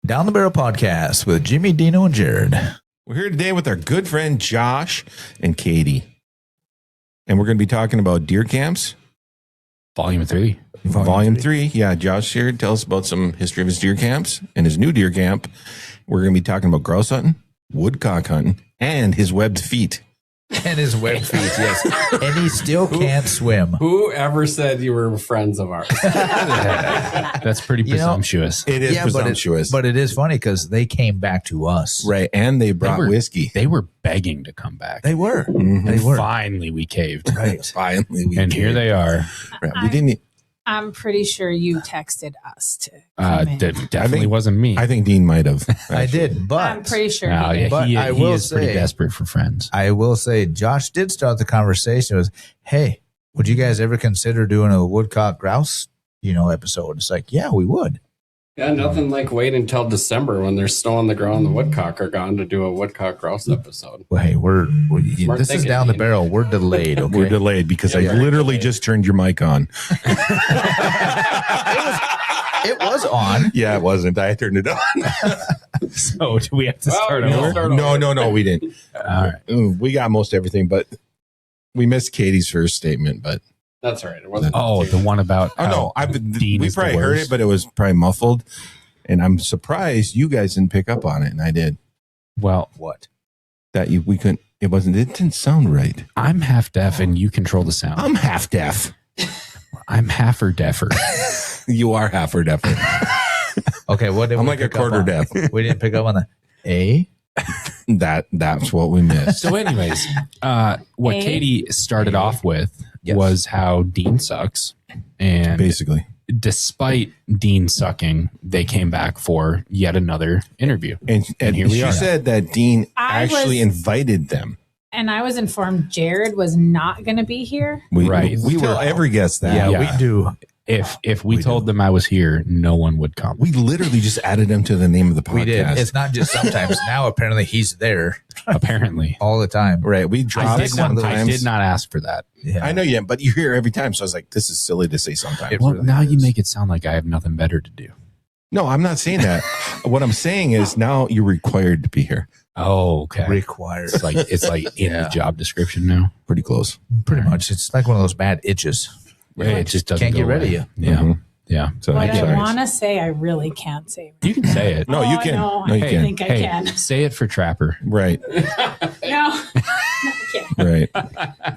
Down the Barrel Podcast with Jimmy, Dino, and Jared. We're here today with our good friend Josh and Katie. And we're going to be talking about deer camps. Volume 3. Volume 3. Yeah, Josh here. Tell us about some history of his deer camps and his new deer camp. We're going to be talking about grouse hunting, woodcock hunting, and his webbed feet. And his web feet, yes. And he still can't swim. Whoever said you were friends of ours? That's pretty presumptuous. It is presumptuous. But it is funny because they came back to us. Right. And they brought whiskey. They were begging to come back. They were. Mm-hmm. They were. Finally, we caved. Right. Finally, we and did. here they are. Right. We didn't. I'm pretty sure you texted us to come in. That definitely wasn't me. I think Dean might have. I did, but I'm pretty sure Oh, he did. But he I he will is pretty say- desperate for friends. I will say Josh did start the conversation with, hey, would you guys ever consider doing a woodcock grouse, episode? It's like, yeah, we would. Yeah, nothing like waiting until December when there's snow on the ground and the woodcock are gone to do a woodcock grouse episode. Well, hey, Smart this is thinking, down the Dean. barrel. We're delayed, okay? We're delayed because I Yeah, literally delayed. just turned your mic on. It was on. Yeah, it wasn't. I turned it on. So do we have to start we'll over? start over. No, we didn't. All right. We got most everything, but we missed Katie's first statement. But That's all right. It wasn't. Oh, the one about no, Dean we is the probably heard worst. it, but it was probably muffled. And I'm surprised you guys didn't pick up on it, and I did. Well, What? That we couldn't. It didn't sound right. I'm half deaf and you control the sound. I'm half deaf. I'm half or deafer. You are half or deafer. Okay, what did I'm we like a pick up quarter on? deaf. We didn't pick up on the A. That's what we missed. So, anyways, what Hey. Katie started off with Yes. was how Dean sucks. And Basically, despite Dean sucking, they came back for yet another interview. and here we she are. said that Dean I actually was- invited them. And I was informed Jared was not going to be here. Right. We will ever guess that. Yeah, Yeah. we do. If we told them I was here, no one would come. We literally just added him to the name of the podcast. We did. It's not just sometimes. Now, apparently, he's there Apparently, all the time. right. We I dropped did, sometimes. I did not ask for that. Yeah. I know you, but you hear every time. So I was like, this is silly to say sometimes. It Well, really now you is. make it sound like I have nothing better to do. No, I'm not saying that. What I'm saying is now you're required to be here. Oh, okay. Required. It's like in Yeah. the job description now. Pretty close. Pretty much. It's like one of those bad itches. It just doesn't Can't get go rid of away. you. Yeah, Mhm. yeah. So What I'm I sorry. want to say, I really can't say. You can say it. No, you can. No, No, you I can. think I Hey, can. say it for Trapper. Right. No, I can't. Right.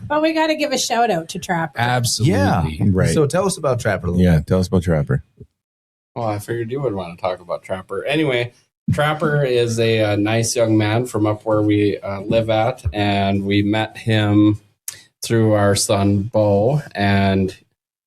But we got to give a shout out to Trapper. Absolutely. Yeah. Right. So tell us about Trapper a little Yeah. Tell us about Trapper. Well, I figured you would want to talk about Trapper. Anyway, Trapper is a nice young man from up where we live at, and we met him through our son Bo, and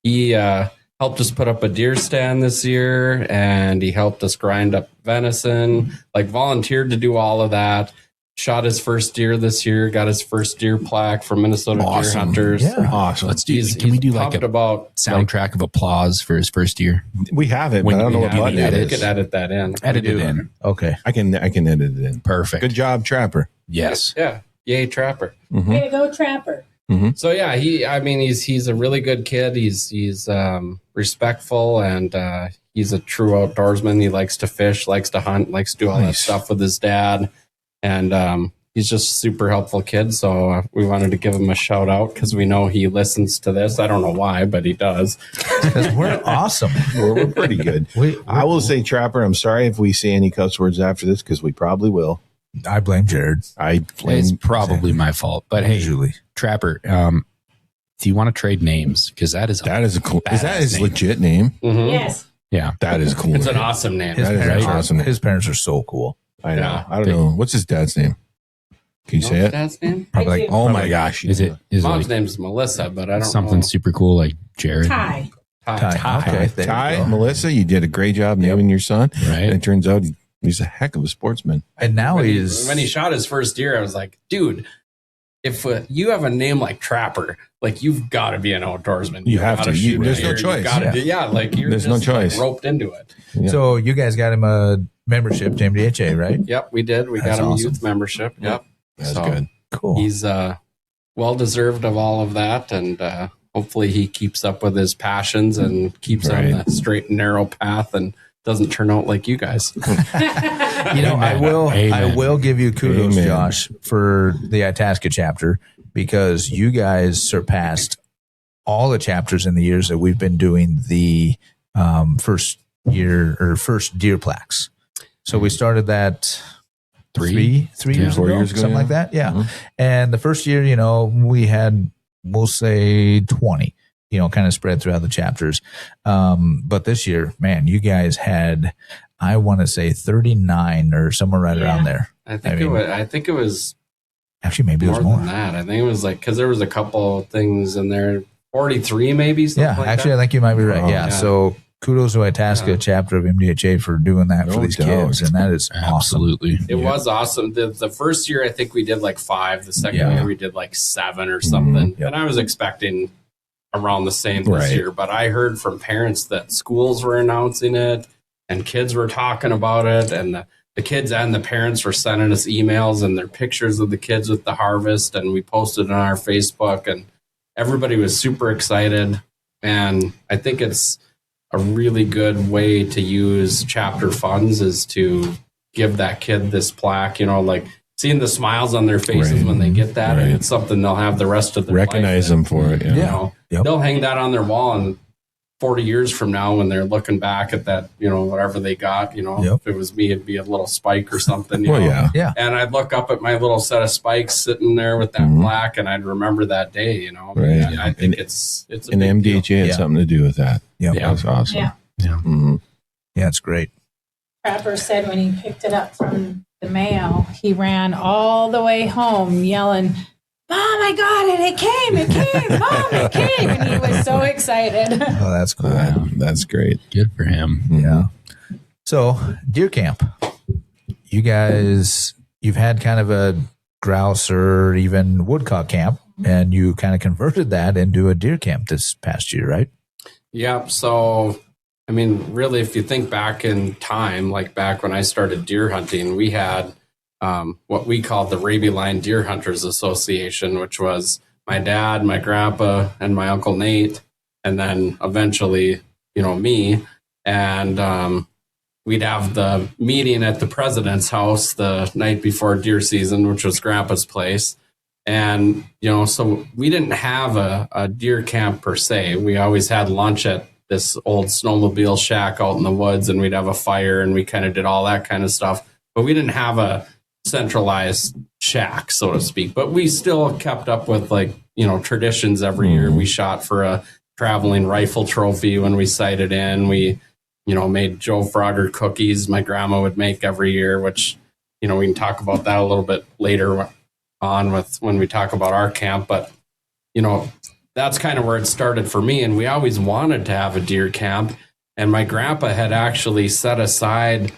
he helped us put up a deer stand this year, and he helped us grind up venison, like volunteered to do all of that. Shot his first deer this year, got his first deer plaque from Minnesota Deer Awesome. Hunters. Yeah. Awesome. Let's do. He's, Can we do he's like pumped a about soundtrack of applause for his first year? We have it, When but I don't know you what have button the it we edits. is. could edit that in. Edit it do. in. Okay. I can edit it in. Perfect. Good job, Trapper. Yes. Yeah. Yay, Trapper. Mhm. Way to go, Trapper. So yeah, he's a really good kid. He's respectful, and he's a true outdoorsman. He likes to fish, likes to hunt, likes to do all that Nice. stuff with his dad, and he's just a super helpful kid. So we wanted to give him a shout out because we know he listens to this. I don't know why, but he does. Because we're awesome. We're pretty good. I will say, Trapper, I'm sorry if we say any cuss words after this because we probably will. I blame Jared. I blame. It's probably my fault. But hey, Usually. Trapper, do you want to trade names? Because that is That is a cool. Is that badass his name. legit name? Mhm. Yes. Yeah. That is cool. It's an awesome name. His That is parents, awesome. his parents are so cool. I know. Yeah. I don't know. What's his dad's name? Can you say it? Dad's name? Probably I like, do. Oh my gosh. Is it Mom's like name's Melissa, but I don't something know. super cool like Jared? Ty. Ty. Okay. there you Ty, go. Melissa, you did a great job naming your son. And Right. it turns out he's a heck of a sportsman. And now when he's he shot his first deer, I was like, dude, if you have a name like Trapper, like you've got to be an outdoorsman. You have gotta to. shoot There's a no deer. choice. You gotta Yeah. do, yeah, like you're There's just no choice. like, roped into it. Yeah. So you guys got him a membership to MDHA, right? Yep, we did. We That's got him awesome. youth membership. Yep, That's So good. Cool. he's well deserved of all of that, and hopefully he keeps up with his passions and keeps on Right. the straight and narrow path and doesn't turn out like you guys. I will give you kudos, Amen. Josh, for the Itasca chapter, because you guys surpassed all the chapters in the years that we've been doing the first deer plaques. So we started that three years 4 ago, years ago, something yeah. like that. Yeah. Mhm. And the first year, we had, we'll say 20, kind of spread throughout the chapters. But this year, man, you guys had, I want to say 39 or somewhere right around there. I think it was Actually, maybe it more was more. than that. I think it was like, because there was a couple things in there, 43 maybe. Yeah, Like actually, that. I think you might be right. Oh, yeah. yeah. So kudos to Itasca chapter of MDHA for doing that for No these doubt. kids. And that is awesome. Absolutely. It was awesome. The first year, I think we did like 5. The second Yeah. year, we did like 7 or something. Yep. And I was expecting around the same this Right. year. But I heard from parents that schools were announcing it and kids were talking about it. And the kids and the parents were sending us emails and their pictures of the kids with the harvest. And we posted on our Facebook. And everybody was super excited. And I think it's a really good way to use chapter funds is to give that kid this plaque, like seeing the smiles on their faces Right. when they get that. And Right. it's something they'll have the rest of their Recognize life. them for it. Yeah. Yeah. Yep. They'll hang that on their wall and 40 years from now when they're looking back at that, whatever they got, Yep. if it was me, it'd be a little spike or something. Well, know? yeah. Yeah. And I'd look up at my little set of spikes sitting there with that Mhm. plaque and I'd remember that day, Right. I think it's a And big deal. MDHA had Yeah. something to do with that. Yep. That was awesome. Yeah. Mhm. Yeah, it's great. Trapper said when he picked it up from the mail, he ran all the way home yelling, "Mom, I got it! It came! Mom, it came!" And he was so excited. Oh, that's cool. That's great. Good for him. Yeah. So, deer camp. You guys, you've had kind of a grouse or even woodcock camp, and you kind of converted that into a deer camp this past year, right? Yep. So, I mean, really, if you think back in time, like back when I started deer hunting, we had what we called the Raby Line Deer Hunters Association, which was my dad, my grandpa, and my uncle Nate, and then eventually, me. And we'd have the meeting at the president's house the night before deer season, which was grandpa's place. And, so we didn't have a deer camp per se. We always had lunch at this old snowmobile shack out in the woods, and we'd have a fire and we kind of did all that kind of stuff. But we didn't have a centralized shack, so to speak. But we still kept up with traditions every year. We shot for a traveling rifle trophy when we sighted in. We, made Joe Frogger cookies my grandma would make every year, which, we can talk about that a little bit later on with when we talk about our camp. But, that's kind of where it started for me. And we always wanted to have a deer camp. And my grandpa had actually set aside,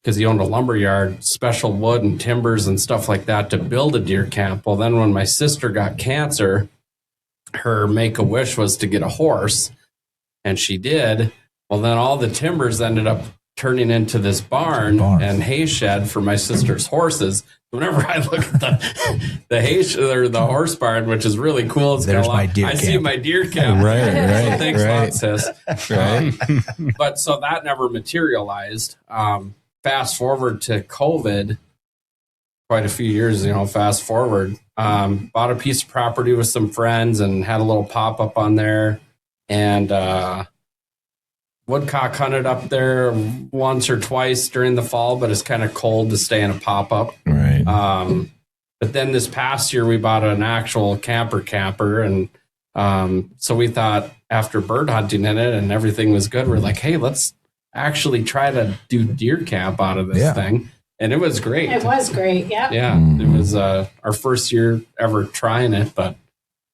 because he owned a lumber yard, special wood and timbers and stuff like that to build a deer camp. Well, then when my sister got cancer, her make-a-wish was to get a horse, and she did. Well, then all the timbers ended up turning into this barn and hay shed for my sister's horses. Whenever I look at the hay or the horse barn, which is really cool, it's There's got my deer I camp. see my deer camp. Right, Thanks a lot, right. sis. Right. But so that never materialized. Fast forward to COVID, quite a few years, fast forward, bought a piece of property with some friends and had a little pop-up on there. And woodcock hunted up there once or twice during the fall, but it's kind of cold to stay in a pop-up. Right. But then this past year, we bought an actual camper. And so we thought after bird hunting in it and everything was good, we're like, hey, let's actually try to do deer camp out of this thing. And it was great. It was great. Yeah. Yeah. It was our first year ever trying it, but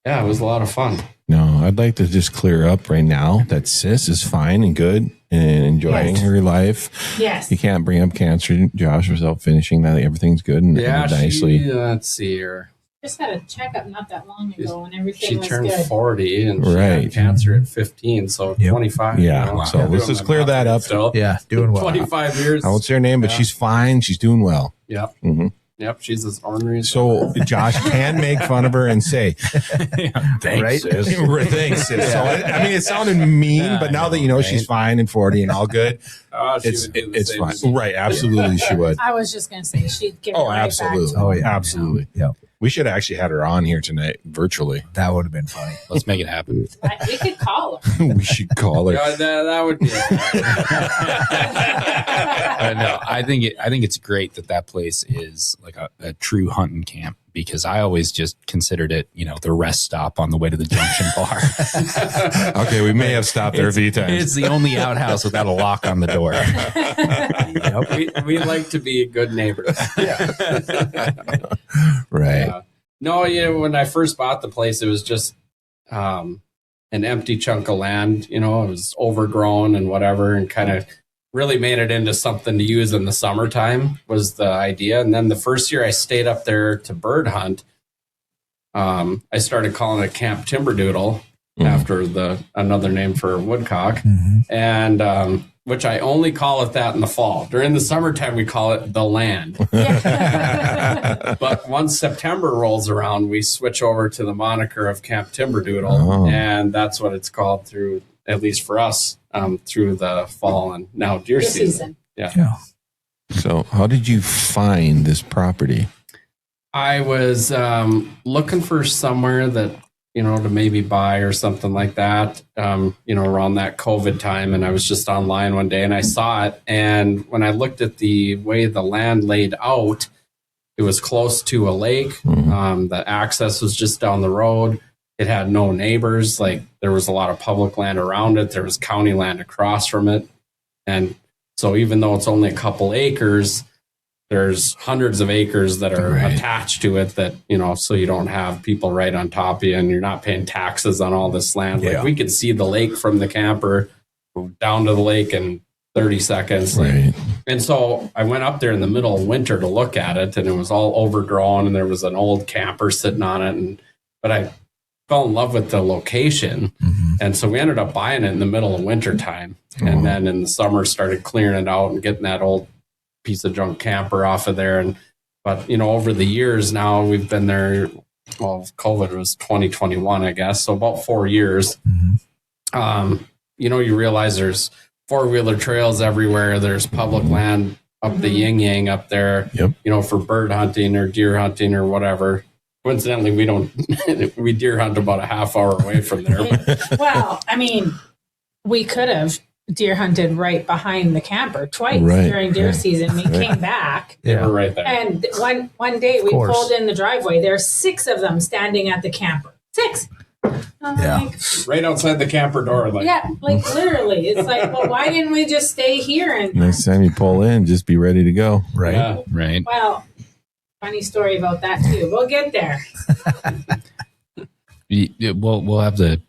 yeah, it was a lot of fun. No, I'd like to just clear up right now that Sis is fine and good and enjoying her life. Yes. You can't bring up cancer, Josh, without finishing that. Everything's good and Yeah, nicely. let's see here. Just had a checkup not that long ago, and She everything was turned good. 40 and she Right. had cancer at 15, so 25. Yeah, so let's doing just my clear math that up. Still. Yeah, doing well. 25 years. I won't say her name, but Yeah. she's fine. She's doing well. Yeah. Mhm. Yep, she's as ornery as So Josh can make fun of her and say, Thanks, Right? sis. thanks. sis." So, I mean, it sounded mean, but now that you know she's fine and 40 and all good, she it's would do the same fine. as me. Right. Absolutely, she would. I was just going to say she'd give it Oh, right absolutely. back to Oh, him. yeah. Absolutely. Yeah. We should have actually had her on here tonight virtually. That would have been funny. Let's make it happen. We could call her. We should call her. Yeah, that would be. No, I think it's great that place is like a true hunting camp, because I always just considered it, the rest stop on the way to the junction bar. Okay, we may have stopped there a few times. It's the only outhouse without a lock on the door. we like to be good neighbors. Right. No, when I first bought the place, it was just an empty chunk of land. It was overgrown and whatever, and kind of really made it into something to use in the summertime was the idea. And then the first year I stayed up there to bird hunt, I started calling it Camp Timberdoodle after another name for woodcock, and which I only call it that in the fall. During the summertime, we call it the land. But once September rolls around, we switch over to the moniker of Camp Timberdoodle, and that's what it's called through, at least for us, through the fall and now deer season. Yeah. So, how did you find this property? I was looking for somewhere that, to maybe buy or something like that, around that COVID time. And I was just online one day and I saw it. And when I looked at the way the land laid out, it was close to a lake. The access was just down the road. It had no neighbors. Like, there was a lot of public land around it. There was county land across from it. And so even though it's only a couple acres, there's hundreds of acres that are attached to it that, so you don't have people right on top of you and you're not paying taxes on all this land. Yeah. Like, we could see the lake from the camper, go down to the lake in 30 seconds. Right. And so I went up there in the middle of winter to look at it, and it was all overgrown and there was an old camper sitting on it. But I fell in love with the location. And so we ended up buying it in the middle of winter time. And then in the summer started clearing it out and getting that old piece of junk camper off of there. But over the years now, we've been there. Well, COVID was 2021, I guess. So about 4 years. You realize there's 4-wheeler trails everywhere. There's public land up the yin yang up there, for bird hunting or deer hunting or whatever. Coincidentally, we deer hunt about a half hour away from there. Well, I mean, we could have deer hunted right behind the camper twice during deer season. We came back. They were right there. And one day we pulled in the driveway. There's 6 of them standing at the camper. 6. Like, right outside the camper door. Like literally. It's like, well, why didn't we just stay here? And Next time you pull in, just be ready to go. Right. Yeah. Right. well, funny story about that too. We'll get there. We'll have the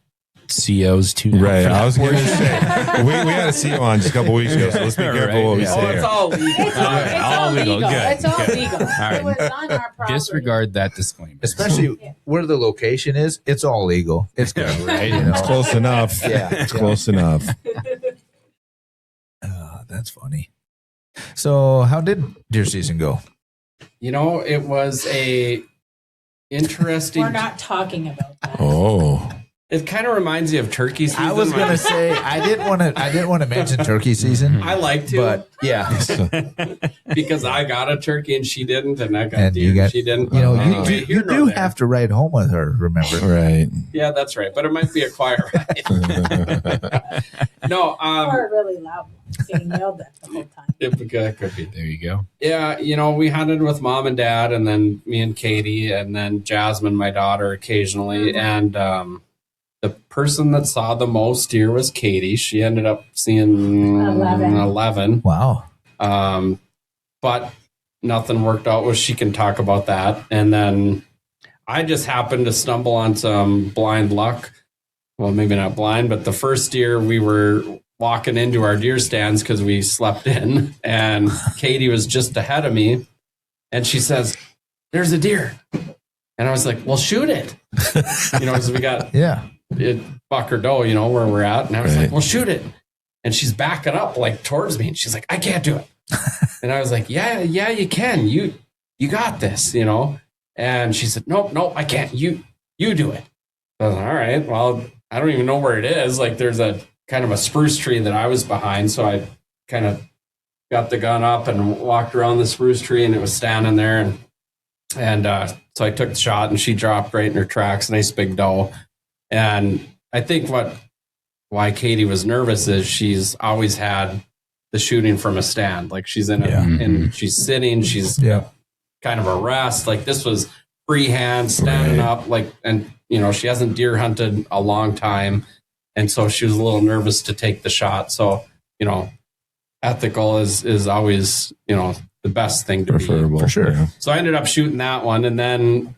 COs too. Right. I was going to say, we had a CEO on just a couple weeks ago, so let's be careful what we Yeah. say Oh, it's here. all legal. It's all legal. Good. It's all Good. legal. right. It was on our property. Disregard that disclaimer. Especially where the location is, it's all legal. It's good. Right. It's close enough. Yeah. It's close enough. That's funny. So how did deer season go? It was a interesting. We're not talking about that. Oh. It kind of reminds you of turkey season. I was gonna say I didn't want to mention turkey season, I like to, but yeah, because I got a turkey and she didn't, and I got And deer you got- and she didn't. you here nor do there. have to ride home with her. Remember? Right. Yeah, that's right. But it might be a quiet ride. No, Or really loud, getting yelled at the whole time. it could be. There you go. Yeah, we hunted with mom and dad, and then me and Katie, and then Jasmine, my daughter, occasionally. And the person that saw the most deer was Katie. She ended up seeing 11. Wow. But nothing worked out. She can talk about that. And then I just happened to stumble on some blind luck. Well, maybe not blind, but the first deer, we were walking into our deer stands because we slept in, and Katie was just ahead of me, and she says, "There's a deer." And I was like, "Well, shoot it." So we got it buck or doe, where we're at. And I was like, "Well, shoot it." And she's backing up like towards me, and she's like, "I can't do it." And I was like, yeah, you can. you got this, you know? And she said, nope, I can't. You do it. I was like, all right, well, I don't even know where it is. Like there's a kind of a spruce tree that I was behind. So I kind of got the gun up and walked around the spruce tree, and it was standing there. And so I took the shot, and she dropped right in her tracks, nice big doe. And I think why Katie was nervous is she's always had the shooting from a stand. Like she's and she's sitting, she's kind of a rest. Like this was freehand, standing up, like, and you know, she hasn't deer hunted a long time. And so she was a little nervous to take the shot. So, you know, ethical is always, you know, the best thing to preferable be. For sure. Yeah. So I ended up shooting that one. And then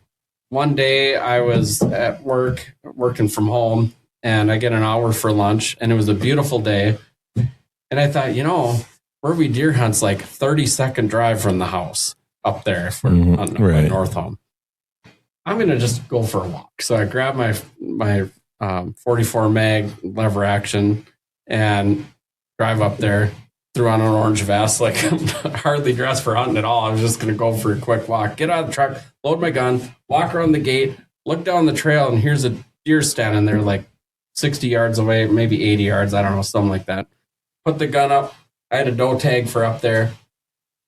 one day I was at work, working from home, and I get an hour for lunch, and it was a beautiful day. And I thought, you know, where we deer hunt's like 30-second drive from the house up there for North Home. I'm going to just go for a walk. So I grabbed my 44 mag lever action and drive up there, threw on an orange vest, like I'm hardly dressed for hunting at all. I was just going to go for a quick walk, get out of the truck, load my gun, walk around the gate, look down the trail, and here's a deer standing there like 60 yards away, maybe 80 yards, I don't know, something like that. Put the gun up. I had a doe tag for up there,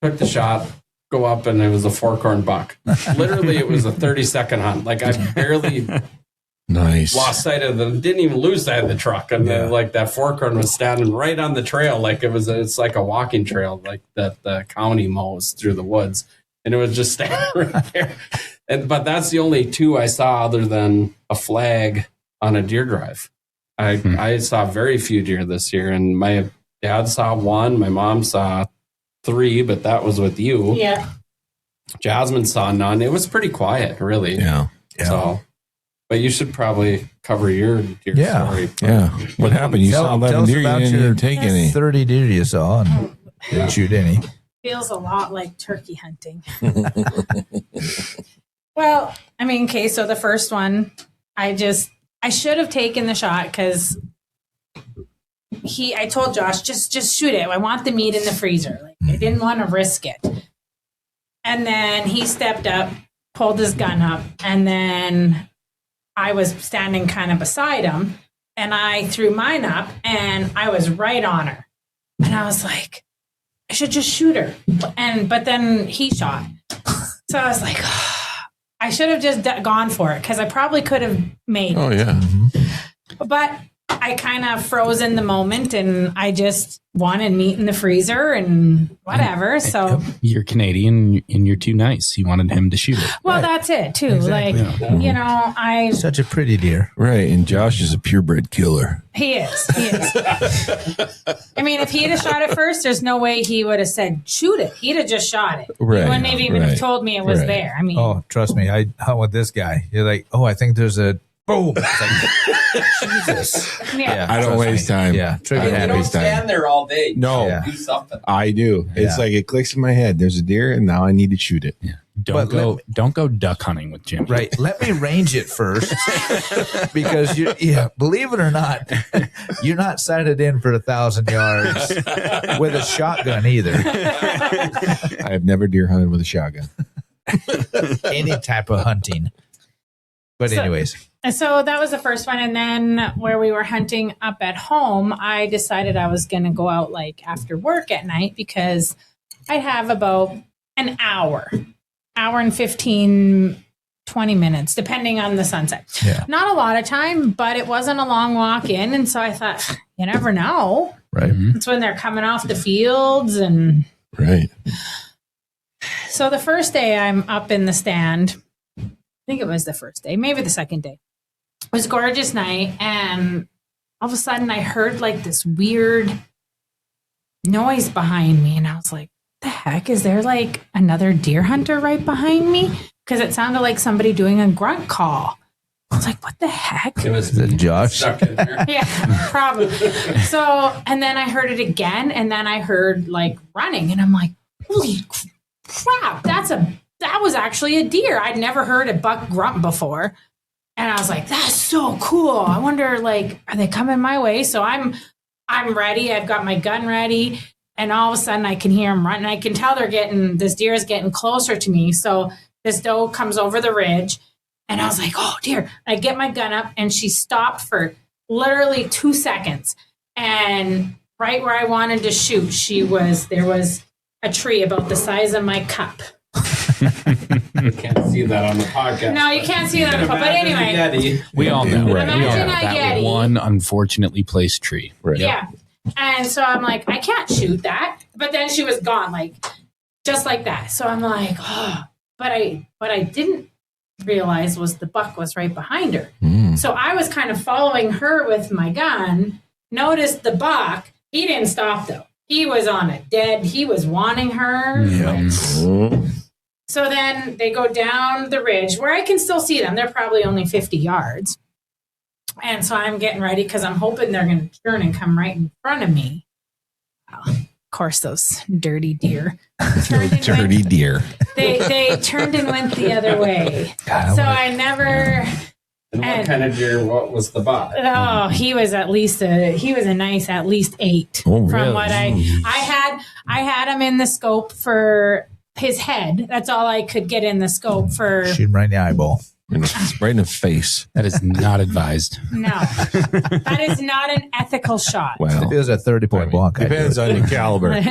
took the shot, go up, and it was a 4-corn buck. Literally, it was a 30-second hunt. Like I barely lost sight of them, didn't even lose sight of the truck. And then like that 4-corn was standing right on the trail. Like it's like a walking trail, like that the county mows through the woods. And it was just standing right there. But that's the only two I saw other than a flag on a deer drive. I saw very few deer this year, and my dad saw one. My mom saw 3, but that was with you. Yeah. Jasmine saw none. It was pretty quiet, really. Yeah. So, but you should probably cover your deer story. Yeah. What happened? You saw 11 deer, you didn't take any. 30 deer you saw and didn't shoot any. Feels a lot like turkey hunting. Well, I mean, okay, so the first one, I should have taken the shot because I told Josh, just shoot it. I want the meat in the freezer. Like I didn't want to risk it. And then he stepped up, pulled his gun up, and then I was standing kind of beside him, and I threw mine up, and I was right on her. And I was like, I should just shoot her. But then he shot. So I was like, I should have just gone for it because I probably could have made it. Oh, yeah. But I kind of froze in the moment, and I just wanted meat in the freezer and whatever. So you're Canadian and you're too nice. You wanted him to shoot it. well, that's it too. Exactly. Like, you know, Such a pretty deer. Right. And Josh is a purebred killer. He is. I mean, if he'd have shot it first, there's no way he would have said, shoot it. He'd have just shot it. Right. He wouldn't have even have told me it was there. I mean, Oh, trust me. I hunt with this guy. You're like, oh, I think there's a boom. It's like, Jesus. yeah. I don't trust waste me. time. Yeah. Trigger I happy. don't waste time. there all day. No. Yeah. Do something. I do. It's Yeah. like it clicks in my head. There's a deer, and now I need to shoot it. Yeah. But Don't go duck hunting with Jimmy. Right. Let me range it first because believe it or not, you're not sighted in for 1,000 yards with a shotgun either. I have never deer hunted with a shotgun. Any type of hunting. But anyways. So that was the first one. And then where we were hunting up at home, I decided I was going to go out like after work at night because I'd have about an hour and 15, 20 minutes, depending on the sunset. Yeah. Not a lot of time, but it wasn't a long walk in. And so I thought, you never know. Right. It's when they're coming off the fields. And Right. so the first day I'm up in the stand, I think it was the first day, maybe the second day. It was a gorgeous night. And all of a sudden I heard like this weird noise behind me. And I was like, the heck? Is there like another deer hunter right behind me? Because it sounded like somebody doing a grunt call. I was like, what the heck? It was Is it Josh? stuck in there. Yeah, probably. So, and then I heard it again, and then I heard like running, and I'm like, holy crap, that was actually a deer. I'd never heard a buck grunt before. And I was like, that's so cool. I wonder, like, are they coming my way? So I'm ready. I've got my gun ready. And all of a sudden I can hear them running. I can tell this deer is getting closer to me. So this doe comes over the ridge and I was like, oh dear. I get my gun up and she stopped for literally 2 seconds. And right where I wanted to shoot, there was a tree about the size of my cup. You can't see that on the podcast. No, you can't see that on the podcast. But anyway. We all know. Right. We all know Imagine a that Yeti. one unfortunately placed tree. Right. Yeah. And so I'm like, I can't shoot that. But then she was gone, like just like that. So I'm like, oh, but I didn't realize was the buck was right behind her. So I was kind of following her with my gun, noticed the buck. He didn't stop though. He was on a dead, he was wanting her. So then they go down the ridge where I can still see them. They're probably only 50 yards. And so I'm getting ready because I'm hoping they're going to turn and come right in front of me. Well, of course, those dirty deer. Dirty deer. They turned and went the other way. God, So I never. And what kind of deer? What was the buck? Oh, he was a nice at least 8. Oh, From really? what I had him in the scope for his head. That's all I could get in the scope for. Shoot him right in the eyeball. Right in the face. That is not advised. No, that is not an ethical shot. Well, If it was a 30-point block, I'd do depends it. on your caliber. A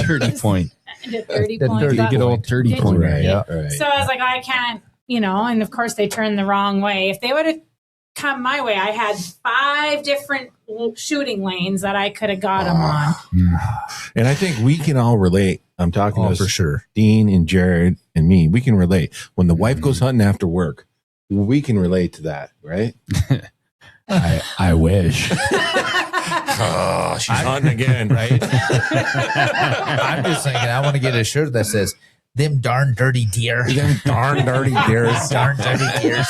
30 point. The 30 The point. 30 buck. Good old 30 Did point. you? Right. Yeah. Right. So I was like, I can't, and of course they turned the wrong way. If they would have come my way, I had 5 different shooting lanes that I could have got them on. And I think we can all relate. I'm talking to for sure. Dean and Jared and me. We can relate. When the wife goes hunting after work, we can relate to that, right? I wish. Oh, she's hunting again, right? I'm just thinking, I want to get a shirt that says, them darn dirty deer. Them darn dirty deers. Darn dirty deers.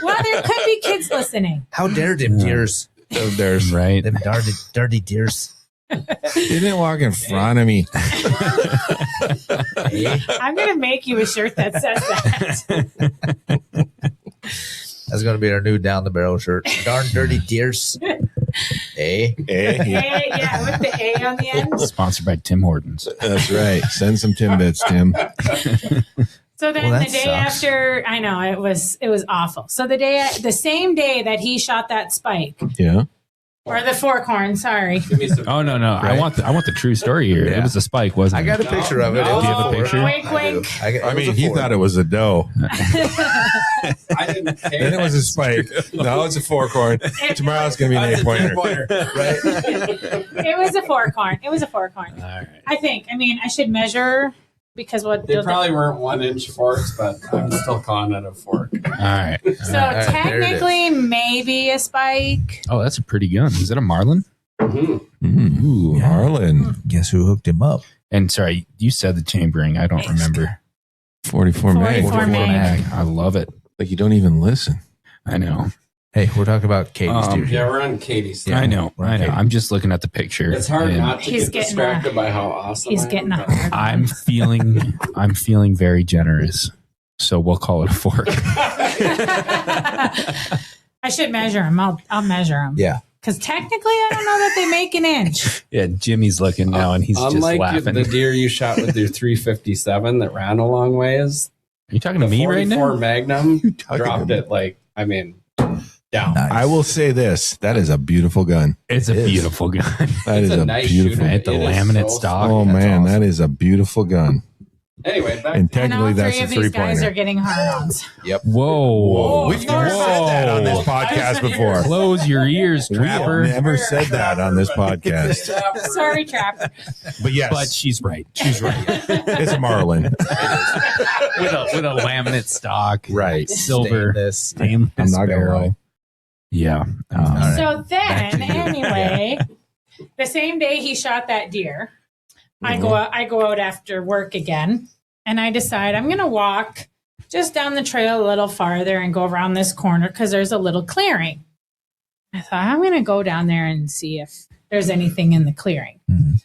Well, there could be kids listening. How dare them deers? There's Right. Them darn dirty deers. You didn't walk in front of me. I'm going to make you a shirt that says that. That's going to be our new down the barrel shirt. Darn dirty deers. Eh? Yeah, with the A on the end. Sponsored by Tim Hortons. That's right. Send some Timbits, Tim. So then Well, the that day sucks. after, I know it was awful. So the same day that he shot that spike Yeah. or the fork horn, sorry. Give me some. Oh no. I want the true story here. Yeah. It was a spike, wasn't I it? got a picture of it. No. It was Do you have a fork. picture? Wink, wink. I mean, he thought it was a doe. I didn't care. Then it was a spike. Now it's a fork horn. Tomorrow's going to be an 8-pointer. right? It was a fork horn. It was a fork horn. All right. I think. I mean, I should measure because what They probably weren't 1-inch forks, but I'm still calling it a fork. All right. so there it is. technically maybe a spike. Oh, that's a pretty gun. Is it a Marlin? Mm-hmm. Ooh. Marlin. Guess who hooked him up? And sorry, you said the chambering. I don't remember. 44 mag. 44 mag. I love it. Like you don't even listen. I know. Hey, we're talking about Katie's deer. Yeah, we're on Katie's. I know. we're I know. okay. I'm just looking at the picture. It's hard and not to He's get getting distracted by how awesome He's I getting am, a but- hard one. I'm feeling very generous. So we'll call it a fork. I should measure him. I'll measure him. Yeah. Because technically, I don't know that they make an inch. Yeah, Jimmy's looking now and he's just Unlike laughing. the deer you shot with your 357 that ran a long ways, Are you talking to the me right 44 now? Magnum talking dropped to me? it like, I mean, down. Nice. I will say this. That is a beautiful gun. It's It a is. beautiful gun. That It's is a a nice beautiful. shooter. Right, the It is laminate so stock. Oh, That's man. awesome. That is a beautiful gun. Anyway, back And to And all technically, that's three a of these guys are 3-pointer. getting hard-ons. Whoa. We've never said that on this podcast before. Close your ears, We have Trapper. never said that on this podcast. Sorry, Trapper. But yes, But she's right. She's right. it's a Marlin. with a laminate stock. Right. Silver. Stainless. Stainless I'm not gonna barrel. lie. Yeah. right. So Back then, to you. anyway, the same day he shot that deer, I go out after work again, and I decide I'm going to walk just down the trail a little farther and go around this corner because there's a little clearing. I thought I'm going to go down there and see if there's anything in the clearing. Mhm.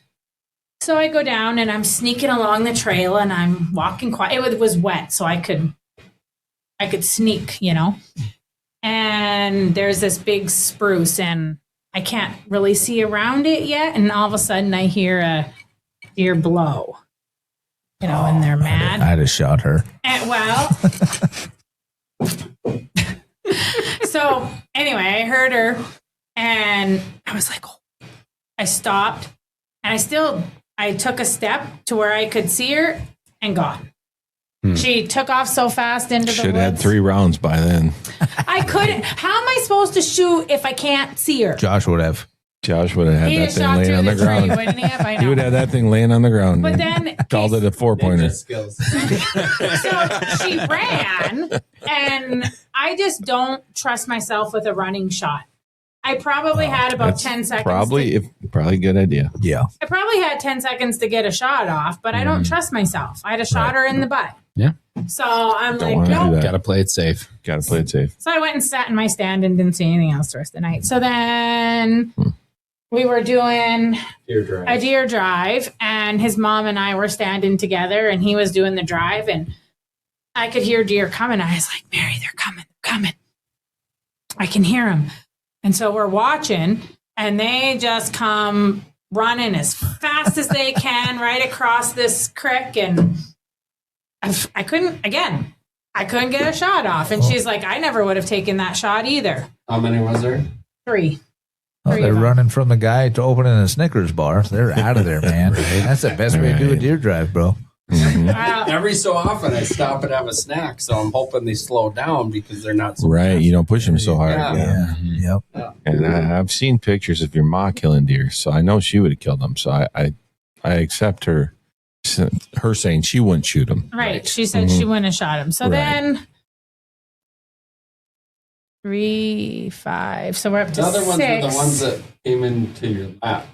So I go down and I'm sneaking along the trail and I'm walking quiet. It was wet, so I could sneak, And there's this big spruce, and I can't really see around it yet. And all of a sudden I hear a deer blow, and they're mad. I'd have shot her. And, so anyway, I heard her and I was like, I stopped and I took a step to where I could see her and gone. She took off so fast into the woods. Should have had 3 rounds by then. I couldn't. How am I supposed to shoot if I can't see her? Josh would have. Josh would have had He'd that have thing shot laying through on the the ground. tree, wouldn't he? If I He know. would have that thing laying on the ground. But man. then Called it a 4-pointer. Ninja skills. So she ran, and I just don't trust myself with a running shot. I probably had about 10 seconds. Probably a good idea. Yeah. I probably had 10 seconds to get a shot off, but I don't trust myself. I'd have shot her in the butt. Yeah. So I'm Don't like, wanna do nope. that. Got to play it safe. Got to play it safe. So I went and sat in my stand and didn't see anything else the rest of the night. So then we were doing a deer drive, and his mom and I were standing together, and he was doing the drive, and I could hear deer coming. I was like, Mary, they're coming. I can hear them. And so we're watching, and they just come running as fast as they can right across this creek, and I couldn't get a shot off. And she's like, I never would have taken that shot either. How many was there? 3. Oh, Three they're of them. running from the guy to opening a Snickers bar. They're out of there, man. That's the best way to do a deer drive, bro. Every so often I stop and have a snack, so I'm hoping they slow down because they're not so Right. fast. You don't push them so hard. Yeah. Yeah. Yep. And I've seen pictures of your ma killing deer, so I know she would have killed them. So I accept her saying she wouldn't shoot them. Right. She said she wouldn't have shot him. So then 3, 5. So we're up to The other 6. ones are the ones that came into your lap.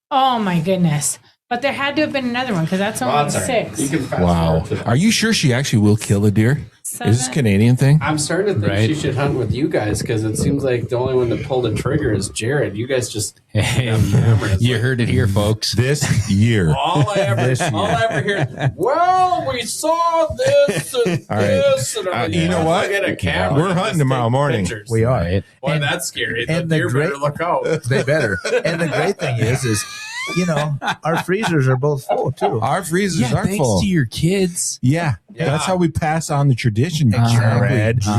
Oh my goodness. But there had to have been another one because that's only Well, that's all right. 6. You can fast Wow. forward to that. Are you sure she actually will kill a deer? Is this a 7. Canadian thing? I'm starting to think Right. she should hunt with you guys because it seems like the only one that pulled the trigger is Jared. You guys just Hey, cameras. you heard it here, folks. This year. all I ever hear. Well, we saw this and All right. this, and You know what? Get a camera. We're hunting tomorrow morning. Pictures. We are. Right. Boy, And- that's scary. The and the deer better great- look out. They better. And the great thing is our freezers are both full too. Our freezers Yeah, are thanks full. to your kids. Yeah. That's how we pass on the tradition. Jared. You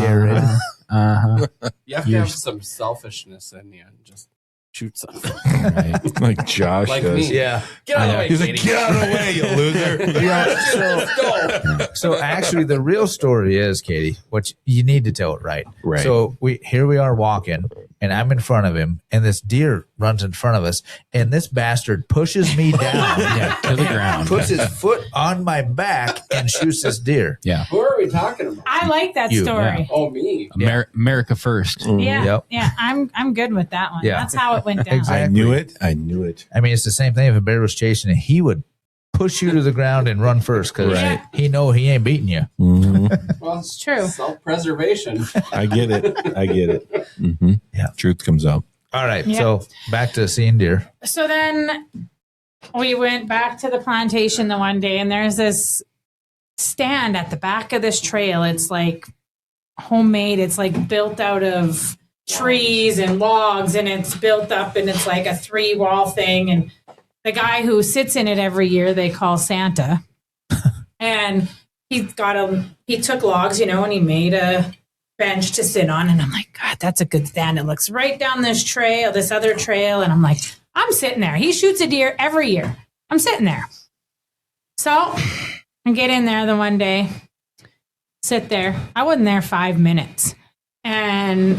have to have some selfishness in you and just shoot something. Right. Like Josh Like does. me. Yeah. Get out of the way, He's like, Katie. get out of the way, you loser. Yeah. So actually, the real story is, Katie, which you need to tell it right. Right. So here we are walking, and I'm in front of him, and this deer runs in front of us, and this bastard pushes me down, To the ground. puts his foot on my back, and shoots this deer. Yeah. Who are we talking about? I like that You, story. Oh, me. America first. Yeah. Yep. Yeah. I'm good with that one. Yeah. That's how it went down. Exactly. I knew it. I knew it. I mean, it's the same thing. If a bear was chasing it, he would push you to the ground and run first because Right. he know he ain't beating you. Well, It's true. Self-preservation. I get it. Yeah. Truth comes out. All right, Yeah. so back to seeing deer. So then we went back to the plantation the one day, and there's this stand at the back of this trail. It's like homemade. It's like built out of trees and logs, and it's built up, and it's like a 3-wall thing. And the guy who sits in it every year, they call Santa. And he took logs, and he made a bench to sit on. And I'm like, God, that's a good stand. It looks right down this other trail. And I'm like, I'm sitting there. He shoots a deer every year. I'm sitting there. So I get in there the one day, sit there. I wasn't there 5 minutes. And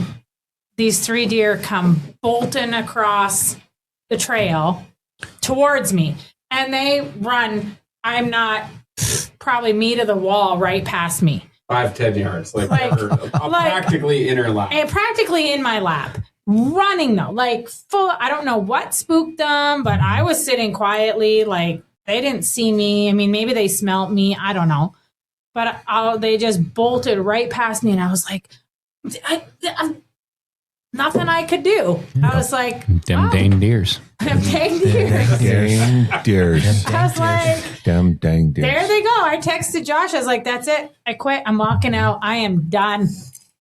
these 3 deer come bolting across the trail towards me. And they run, I'm not probably me to the wall right past me. 5-10 yards. Like Like- practically inner lap. And practically in my lap. Running though, like full. I don't know what spooked them, but I was sitting quietly, like they didn't see me. I mean, maybe they smelt me. I don't know, but they just bolted right past me, and I was like, nothing I could do. I was like, Them dang deers. them dang deer. Dang deers. I was like, Damn dang deers. there they go. I texted Josh. I was like, that's it. I quit. I'm walking out. I am done.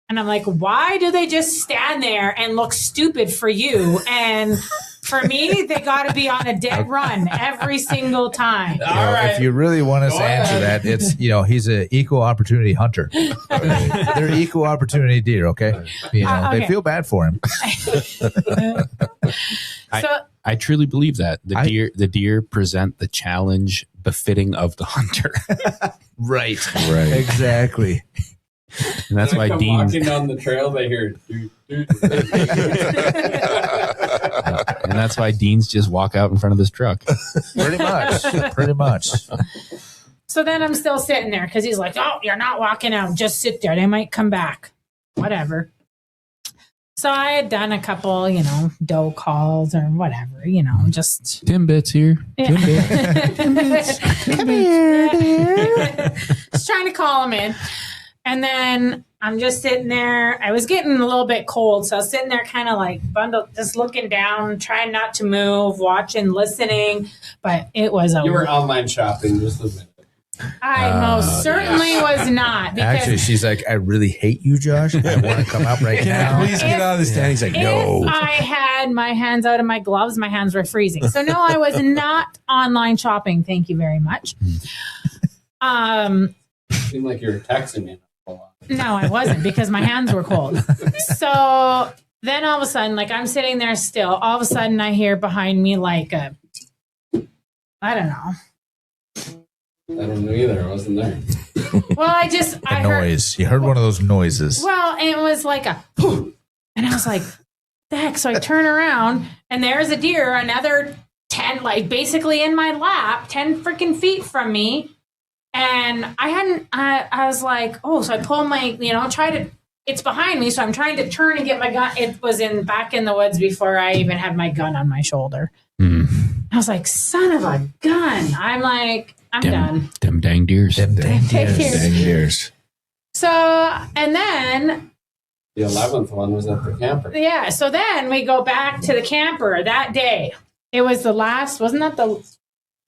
And I'm like, why do they just stand there and look stupid for you? And for me, they got to be on a dead run every single time. If you really want us to answer that, it's, he's an equal opportunity hunter. They're equal opportunity deer, okay? Okay. They feel bad for him. I truly believe that the deer present the challenge befitting of the hunter. Right. Exactly. And that's why Come Dean walking down the trail, they hear doot, doot. and that's why Dean's just walk out in front of his truck. Pretty much. So then I'm still sitting there because he's like, oh, you're not walking out. Just sit there. They might come back. Whatever. So I had done a couple, doe calls or whatever, just. Timbits here. Yeah. Timbits. Come here, dear. Just trying to call him in. And then I'm just sitting there. I was getting a little bit cold. So I was sitting there kind of like bundled, just looking down, trying not to move, watching, listening. But it was You were online shopping, just a minute. I most certainly was not. Because Actually, she's like, I really hate you, Josh. I want to come up right now. Please get out of the stand. He's like, no. if I had my hands out of my gloves, my hands were freezing. So no, I was not online shopping. Thank you very much. Seemed like you were texting me. No, I wasn't because my hands were cold. So then all of a sudden, like I'm sitting there still, all of a sudden I hear behind me like I don't know. I don't know either. I wasn't there. Well, I heard, Noise. You heard one of those noises. well, it was like a, and I was like, the heck? So I turn around and there's a deer, another 10, like basically in my lap, 10 freaking feet from me. And I was like, oh, so I pull my, it's behind me. So I'm trying to turn and get my gun. It was back in the woods before I even had my gun on my shoulder. I was like, son of a gun. I'm like, I'm done. Them dang deers. Them dang deers. Dang deers. So, and then, The 11th one was at the camper. yeah. So then we go back to the camper that day. It was the last, wasn't that the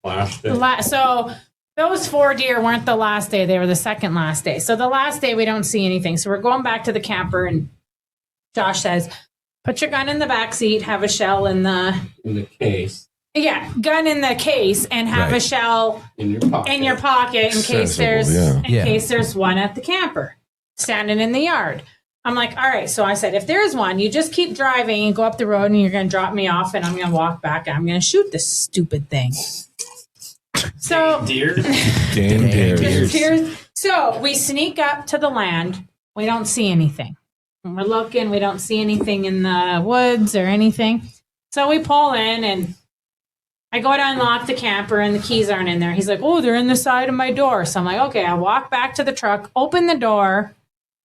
Last day. last? So those 4 deer weren't the last day. They were the second last day. So the last day we don't see anything. So we're going back to the camper and Josh says, put your gun in the back seat, have a shell in the case. Yeah, gun in the case and have a shell In your pocket. in in case there's yeah. case there's one at the camper standing in the yard. I'm like, all right. So I said, if there's one, you just keep driving and go up the road and you're going to drop me off and I'm going to walk back and I'm going to shoot this stupid thing. So Deer. Dang deers. So we sneak up to the land. We don't see anything. When we're looking, we don't see anything in the woods or anything. So we pull in and I go to unlock the camper and the keys aren't in there. He's like, oh, they're in the side of my door. So I'm like, okay, I walk back to the truck, open the door,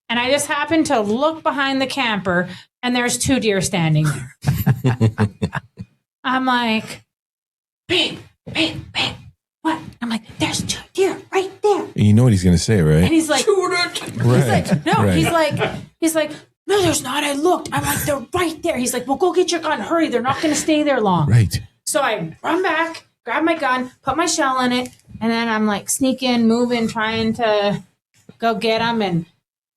and I just happen to look behind the camper and there's 2 deer standing there. I'm like, babe, what? I'm like, there's 2 deer right there. And you know what he's going to say, And right? he's like, Right. no, Right. he's like, no, there's not. I looked. I'm like, they're right there. He's like, well, go get your gun. Hurry. They're not going to stay there long. Right. So I run back, grab my gun, put my shell in it, and then I'm like sneaking, moving, trying to go get them. And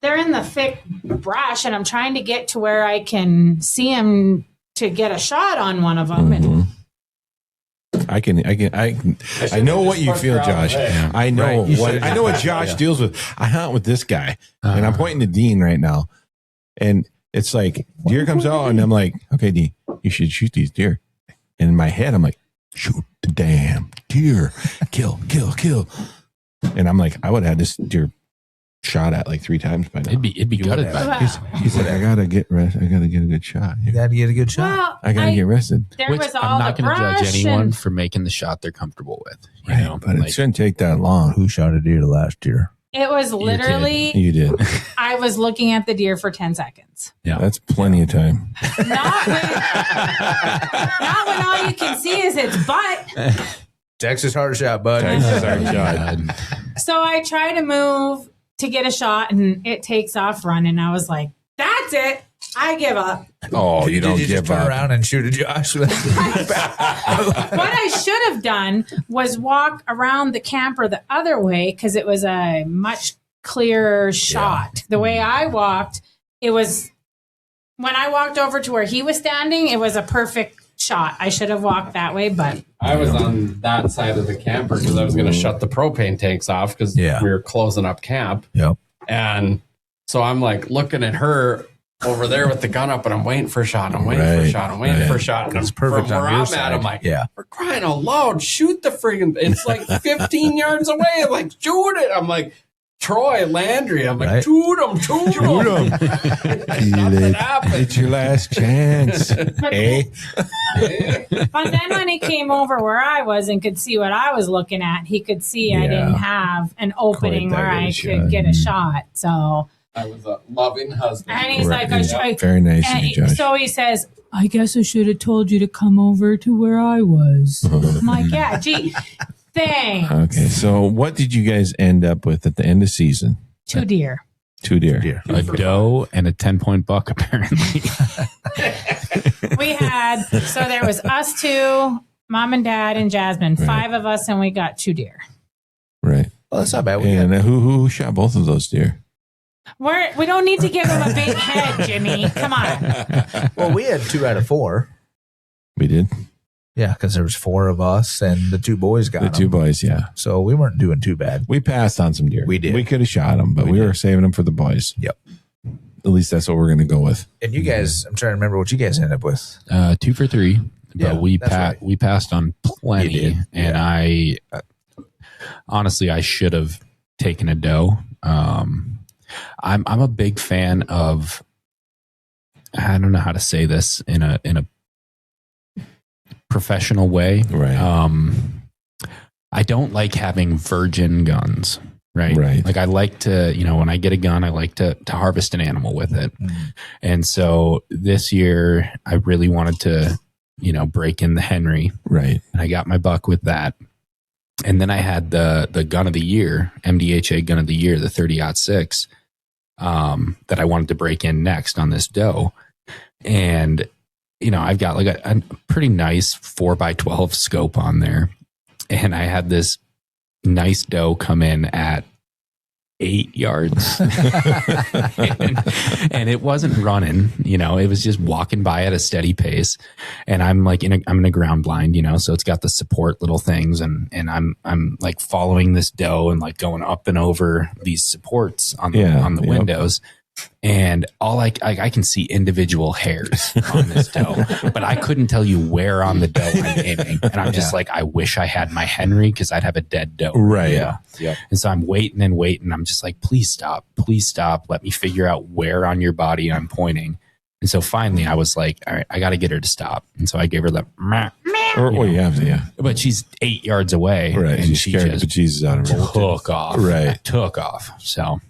they're in the thick brush, and I'm trying to get to where I can see them to get a shot on one of them. And I know what you feel, Josh. I know what Josh deals with. I hunt with this guy, and I'm pointing to Dean right now, and it's like deer comes out, and I'm like, okay, Dean, you should shoot these deer. And in my head, I'm like, shoot the damn deer, kill. And I'm like, I would have had this deer shot at like 3 times by now. It'd be gutted by now. He said, I gotta get rest. I gotta get a good shot. You got to get a good shot. well, I gotta get rested. there Which was all I'm not the going to brush. judge anyone And for making the shot they're comfortable with. You Right, know, but like, it shouldn't take that long. Who shot a deer last year? it was literally, You did. I was looking at the deer for 10 seconds. That's plenty of time. Not when all you can see is its butt. Texas hard shot, bud. So I try to move to get a shot and it takes off running. I was like, that's it. I give up. Oh, you don't Did you just give turn up. around and shoot at Josh? What I should have done was walk around the camper the other way because it was a much clearer shot. The way I walked, it was when I walked over to where he was standing, it was a perfect shot. I should have walked that way, but I was on that side of the camper because I was going to shut the propane tanks off because we were closing up camp. Yep. And so I'm like looking at her over there with the gun up, and I'm waiting for a shot. I'm waiting for a shot. I'm waiting for a shot. And it's perfect from where on your I'm side. at, I'm like, we're crying out loud. Shoot the friggin'. It's like 15 yards away. I'm like, shoot it. I'm like, Troy Landry. I'm like, shoot him. It's your last chance. But then when he came over where I was and could see what I was looking at, he could see I didn't have an opening where I could get a shot. So I was a loving husband. And he's like, very nice of you, Josh. So he says, I guess I should have told you to come over to where I was. I'm like, yeah, gee, thanks. Okay, so what did you guys end up with at the end of season? 2 deer. 2 deer. A doe and a 10-point buck, apparently. We had, so there was us 2, Mom and Dad and Jasmine, 5 of us, and we got 2 deer. Right. Well, that's not bad. And who shot both of those deer? We don't need to give him a big head, Jimmy. Come on. Well, we had 2 out of 4. We did? Yeah, because there was 4 of us, and the 2 boys got the 2 boys, yeah. So we weren't doing too bad. We passed on some deer. We did. We could have shot them, but we were saving them for the boys. Yep. At least that's what we're going to go with. And you guys, I'm trying to remember what you guys ended up with. 2 for 3. Yeah, But we passed on plenty, and I honestly I should have taken a doe. I'm a big fan of, I don't know how to say this in a professional way. Right. I don't like having virgin guns. Right. Like I like to, when I get a gun, I like to harvest an animal with it. Mm-hmm. And so this year I really wanted to, break in the Henry. Right. And I got my buck with that. And then I had the gun of the year, MDHA gun of the year, the 30-06, that I wanted to break in next on this doe. And, I've got like a pretty nice 4x12 scope on there. And I had this nice doe come in at 8 yards. and it wasn't running, it was just walking by at a steady pace. And I'm like, I'm in a ground blind, so it's got the support little things. And I'm like following this doe and like going up and over these supports on the windows. And all I can see individual hairs on this doe, but I couldn't tell you where on the doe I'm aiming. And I'm just like, I wish I had my Henry because I'd have a dead doe. Right. Yeah. And so I'm waiting. I'm just like, please stop. Let me figure out where on your body I'm pointing. And so finally I was like, all right, I got to get her to stop. And so I gave her the meh. But she's 8 yards away. Right. And she scared the bejesus out of her. Took off. Right. Took off. So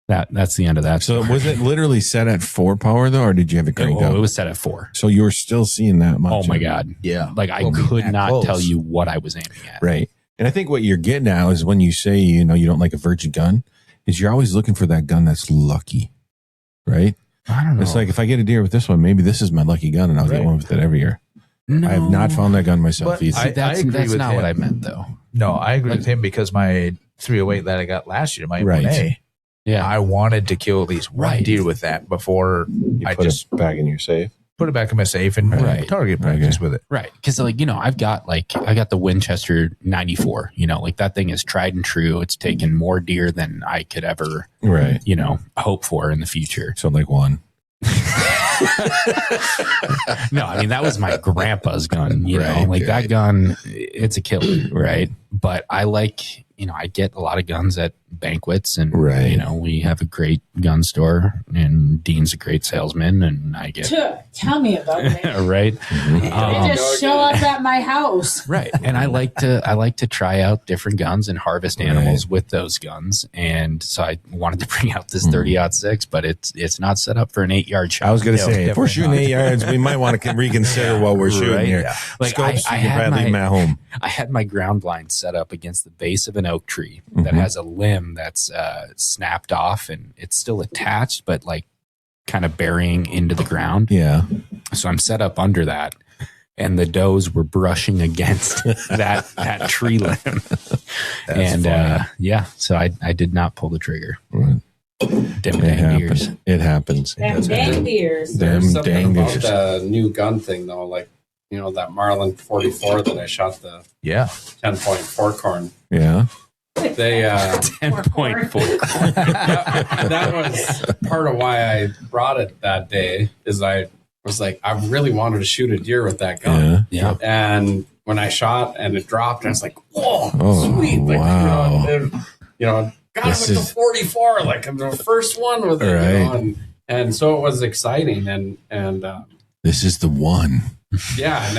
that's the end of that. So was it literally set at 4 power though, or did you have it cranked up? It was set at 4. So you were still seeing that much. Oh my God. Yeah. Like I could not tell you what I was aiming at. Right. And I think what you're getting at is when you say, you don't like a virgin gun, is you're always looking for that gun that's lucky. Right? I don't know. It's like if I get a deer with this one, maybe this is my lucky gun and I'll get one with it every year. No. I have not found that gun myself either. That's not him. what I meant though. No, I agree with him because my 308 that I got last year, my Right. 1A, Yeah. I wanted to kill at least one deer with that before I put just it back in your safe. put it back in my safe and target practice with it. Right. Because I got the Winchester 94, like that thing is tried and true. It's taken more deer than I could ever, hope for in the future. So like one. No, I mean, that was my grandpa's gun, that gun, it's a killer. Right. But I like, I get a lot of guns at banquets and, we have a great gun store and Dean's a great salesman and I get. Tell me about it. Right. They just show up at my house. Right. And I like to try out different guns and harvest animals with those guns. And so I wanted to bring out this 30-06, but it's not set up for an 8-yard shot. I was going to say, if we're shooting 8 yards, we might want to reconsider what we're shooting here. Yeah. Like Scopes, I you can probably leave them at home. I had my ground blind set up against the base of an oak tree that has a limb that's snapped off and it's still attached, but like kind of burying into the ground. Yeah. So I'm set up under that. And the does were brushing against that tree limb. And so I did not pull the trigger. Right. Them It dang deers. happens. It happens. Them dang deers. Them There's something dang about deers. the new gun thing though, like that Marlin 44 that I shot the Yeah. 10-point fork horn. Yeah. They 10.4. that was part of why I brought it that day. Is I was like, I really wanted to shoot a deer with that gun. Yeah. Yeah. And when I shot and it dropped, I was like, whoa, Oh, sweet. Like, wow. Got it with the 44. Like I'm the first one with it. Right. And so it was exciting. And This is the one. yeah, and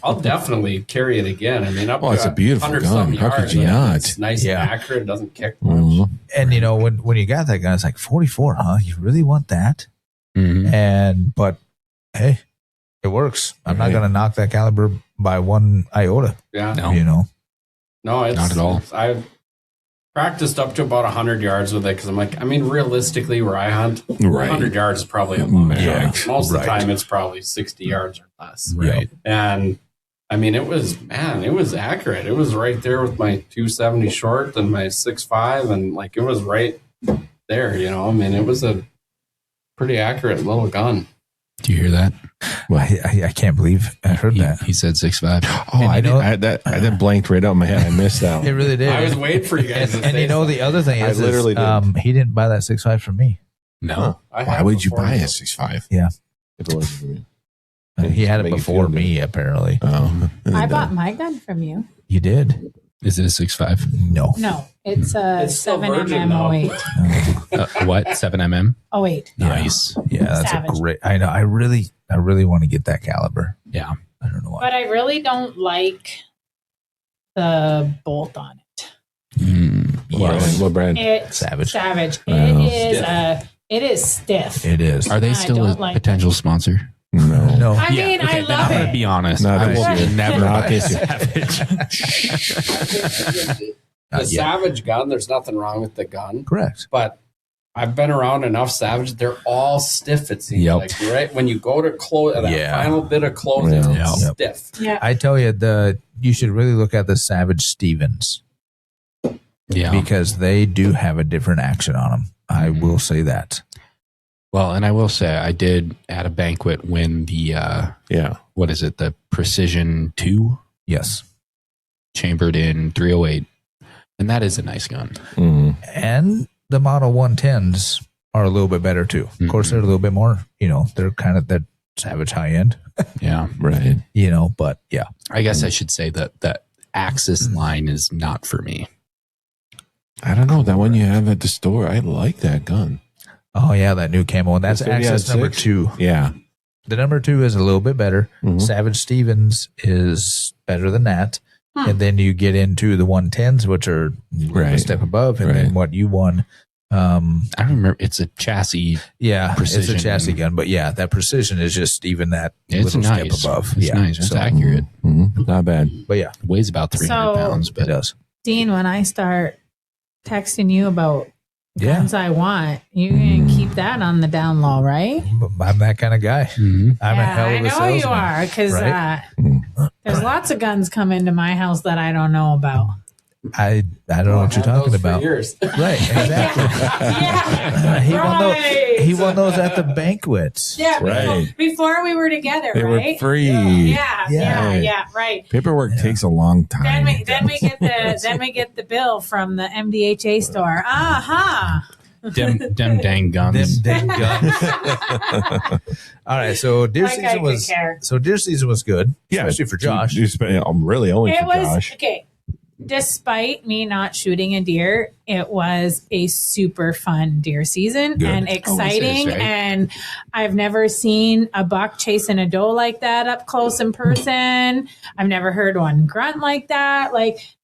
I'll definitely carry it again. I mean, It's a beautiful 100-something gun. How could yards, you like, not? It's nice Yeah. and accurate. It doesn't kick much. Mhm. And when you got that gun, it's like 44, huh? You really want that? Mhm. But hey, it works. I'm not Right. going to knock that caliber by one iota. Yeah. No. No, it's Not at all. I've practiced up to about 100 yards with it because I'm like, I mean, realistically, where I hunt, Right. 100 yards is probably a lot. Max. Most of the Right. time, it's probably 60 yards or less. Right. And I mean, it was accurate. It was right there with my 270 short and my 6.5, and like it was right there. I mean, it was a pretty accurate little gun. Do you hear that? I can't believe I heard that. He said 6'5". Oh, And I you know- that blanked right out of my head. I missed that It one. really did. I was waiting for you guys. and to say the other thing I is, literally did. he didn't buy that 6.5 from me. No. I Why had would you before buy you. a 6.5? Yeah. If it wasn't for me. He had it Make you before feel good. me, apparently. Oh. I bought my gun from you. You did? Is it a 6'5"? No. No, it's a It's still 7 virgin, mm though. 08. What? 7mm? 08. Nice. Yeah, that's Savage. a great. I know. I really want to get that caliber. Yeah. I don't know why. But I really don't like the bolt on it. What brand? It's Savage. Savage. Oh. It is stiff. It is. Are they I still a don't like potential sponsor? No. No. I mean, I then I'm love going to it. be honest. Not I this will year. never Not buy this year. Savage. The Savage gun, there's nothing wrong with the gun, Correct. but I've been around enough Savage. They're all stiff. It seems Yep. like right when you go to close that Yeah. final bit of closing, Yeah. it's Yep. stiff. Yeah. I tell you, you should really look at the Savage Stevens Yeah. because they do have a different action on them. I will say that. Well, and I will say I did at a banquet win the, Yeah. what is it? The Precision 2 Yes. chambered in 308. And that is a nice gun. Mm. And the Model 110s are a little bit better too. Of course, they're a little bit more, they're kind of that Savage high end, Yeah. Right. but yeah. I guess I should say that Axis line is not for me. I don't know. That one you have at the store, I like that gun. Oh, yeah, that new camo. And that's The 50 Axis on number 6? 2. Yeah. The number 2 is a little bit better. Mhm. Savage Stevens is better than that. Hmm. And then you get into the 110s, which are a Right. step above. And Right. then what you won. I don't remember. It's a chassis. Yeah, Precision. it's a chassis gun. But yeah, that precision is just even that It's little nice. step above. It's yeah. nice. It's So, accurate. Mhm. Not bad. But yeah, It weighs about 300 pounds, it but does. Dean, when I start texting you about Yeah. guns I want, you can keep that on the down low, right? I'm that kind of guy. Mhm. I'm a hell of a I know salesman. you are, because right? there's lots of guns come into my house that I don't know about. I don't know what you're I've had talking those for about. years. Right, exactly. Yeah. he won those. Right. He won those at the banquets. Yeah, Right. before we were together, They were right? free. Yeah, right. Paperwork takes a long time. Then we get the bill from the MDHA store. Dem dang guns. Them dang guns. All right, so deer Like I season could care. was good, Yeah. especially for Josh. I'm really only It for was Josh. okay. Despite me not shooting a deer, it was a super fun deer season Good. and exciting. right? And I've never seen a buck chasing a doe like that up close in person. I've never heard one grunt like that.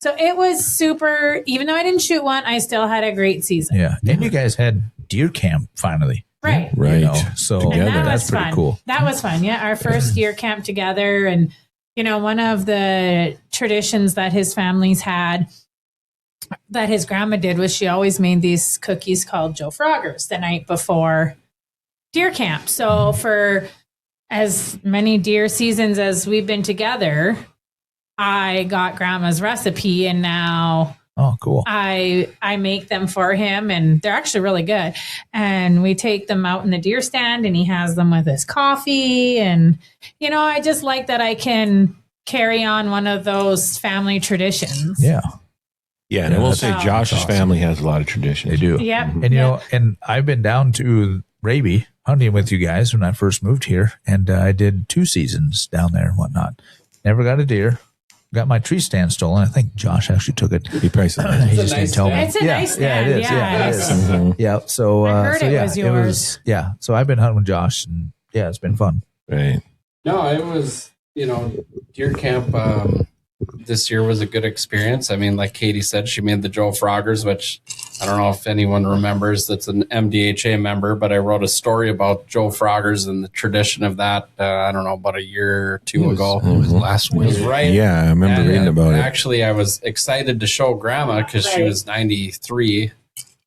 So it was super. Even though I didn't shoot one, I still had a great season. Yeah, and you guys had deer camp finally. Right. Right. So And that that's was pretty fun. cool. That was fun. Yeah. Our first year camp together. And, one of the traditions that his families had that his grandma did was she always made these cookies called Joe Froggers the night before deer camp. So for as many deer seasons as we've been together, I got grandma's recipe and now Oh, cool. I make them for him, and they're actually really good. And we take them out in the deer stand, and he has them with his coffee. And, I just like that I can carry on one of those family traditions. Yeah. Yeah, and I will say Josh's family has a lot of traditions. They do. Yep. And, and I've been down to Raby hunting with you guys when I first moved here, and I did 2 seasons down there and whatnot. Never got a deer. Got my tree stand stolen. I think Josh actually took it. He probably said He just didn't tell me. It's a nice stand. Yeah, it is. Yeah, it is. Mm-hmm. Yeah. So I heard it was yours. So I've been hunting with Josh, and it's been fun. Right. No, it was, deer camp this year was a good experience. I mean, like Katie said, she made the Joe Froggers, which I don't know if anyone remembers. That's an MDHA member, but I wrote a story about Joe Froggers and the tradition of that. I don't know, about a year or 2 ago. It was last It was winter. right. Yeah, I remember reading about it. Actually, I was excited to show Grandma because she was 93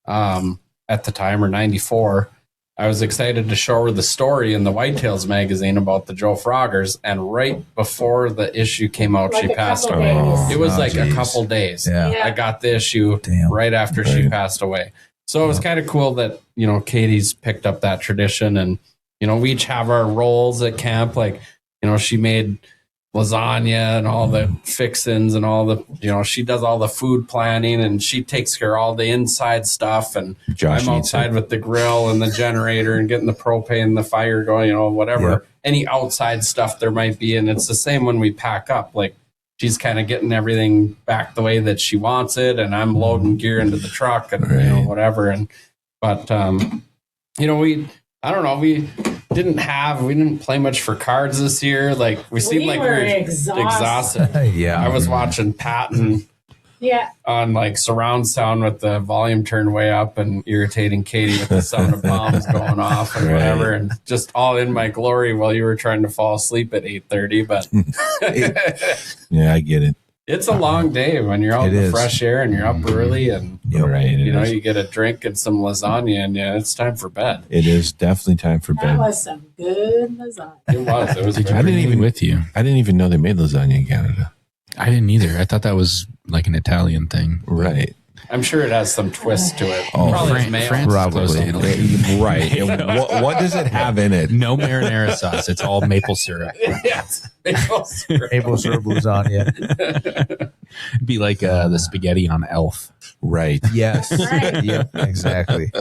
at the time, or 94. I was excited to show her the story in the Whitetails magazine about the Joe Froggers, and right before the issue came out, she passed away. days. It was a couple days. Yeah. I got the issue right after she passed away. So it was kind of cool that, Katie's picked up that tradition, and, we each have our roles at camp. Like, she made lasagna and all the fixins and all the, she does all the food planning, and she takes care of all the inside stuff. And Josh I'm eats outside with the grill and the generator and getting the propane and the fire going, whatever, any outside stuff there might be. And it's the same when we pack up. Like, she's kind of getting everything back the way that she wants it, and I'm loading gear into the truck and whatever. And we didn't play much for cards this year. Like, we seemed like we were exhausted. I was watching Patton on like surround sound with the volume turned way up and irritating Katie with the sound of bombs going off and whatever, and just all in my glory while you were trying to fall asleep at 8:30. But yeah, I get it. it's a long day when you're out in the fresh air and you're up early, and you get a drink and some lasagna, and it's time for bed. It is definitely time for bed. That was some good lasagna. It was. I didn't even with you. I didn't even know they made lasagna in Canada. I didn't either. I thought that was like an Italian thing. Right. I'm sure it has some twist to it. Oh, France probably. Right. And what does it have in it? No marinara sauce. It's all maple syrup. Yes, maple syrup. Maple syrup lasagna. It'd be like the spaghetti on Elf. Right. Yes. Right. Yep. Exactly.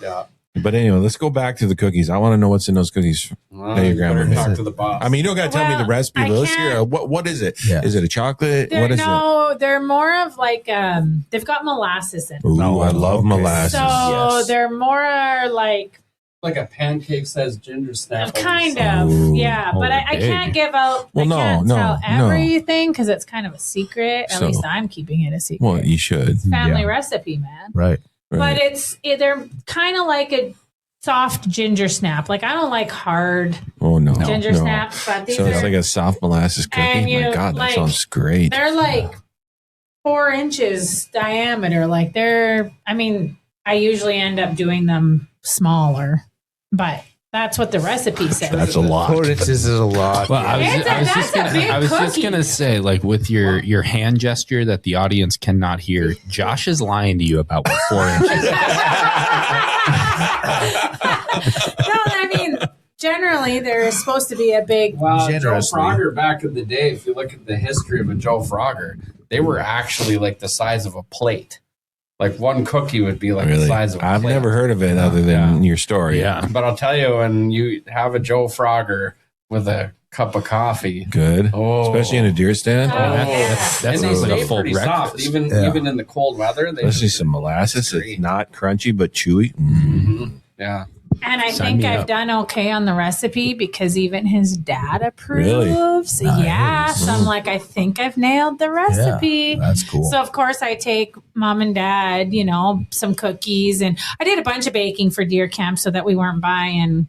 Yeah. But anyway, let's go back to the cookies. I want to know what's in those cookies. Well, Hey, you Grandma. better talk to the boss. I mean, you don't got to tell me the recipe. I Let's can't- hear what is it? Yeah. Is it a chocolate? They're, What is no, they're more of like they've got molasses in it? them. Ooh, I love molasses. So they're more like like a pancake sized ginger snap. kind of, Ooh. yeah. But I big. can't give out. Well, I can't no, tell no. everything because it's kind of a secret. At So- least I'm keeping it a secret. Well, you should. Family Yeah. recipe, man. Right. Right. But they're kind of like a soft ginger snap. Like, I don't like hard Oh, no. ginger no. snaps, but these So are it's like a soft molasses cookie? And you, My God, that like, sounds great. they're like 4 inches diameter. Like I usually end up doing them smaller, but that's what the recipe says. That's a lot. 4 inches is a lot. Well, I was just gonna say, like, with your hand gesture that the audience cannot hear, Josh is lying to you about what 4 inches. No, I mean, generally they're supposed to be a big. Well, Joe Generously. Frogger back in the day, if you look at the history of a Joe Frogger, they were actually like the size of a plate. Like one cookie would be like the Really? size of a I've plate. never heard of it other than your story. Yeah. But I'll tell you, when you have a Joe Frogger with a cup of coffee, Good. oh, Especially in a deer stand. Oh, yeah. That and they sounds like a stay full pretty soft, breakfast. even in the cold weather. They Especially some molasses. It's not crunchy, but chewy. yeah. And I Sign think me I've up. done okay on the recipe because even his dad approves. Really? Yeah. So I'm like, I think I've nailed the recipe. That's cool. So of course I take mom and dad, some cookies, and I did a bunch of baking for deer camp so that we weren't buying.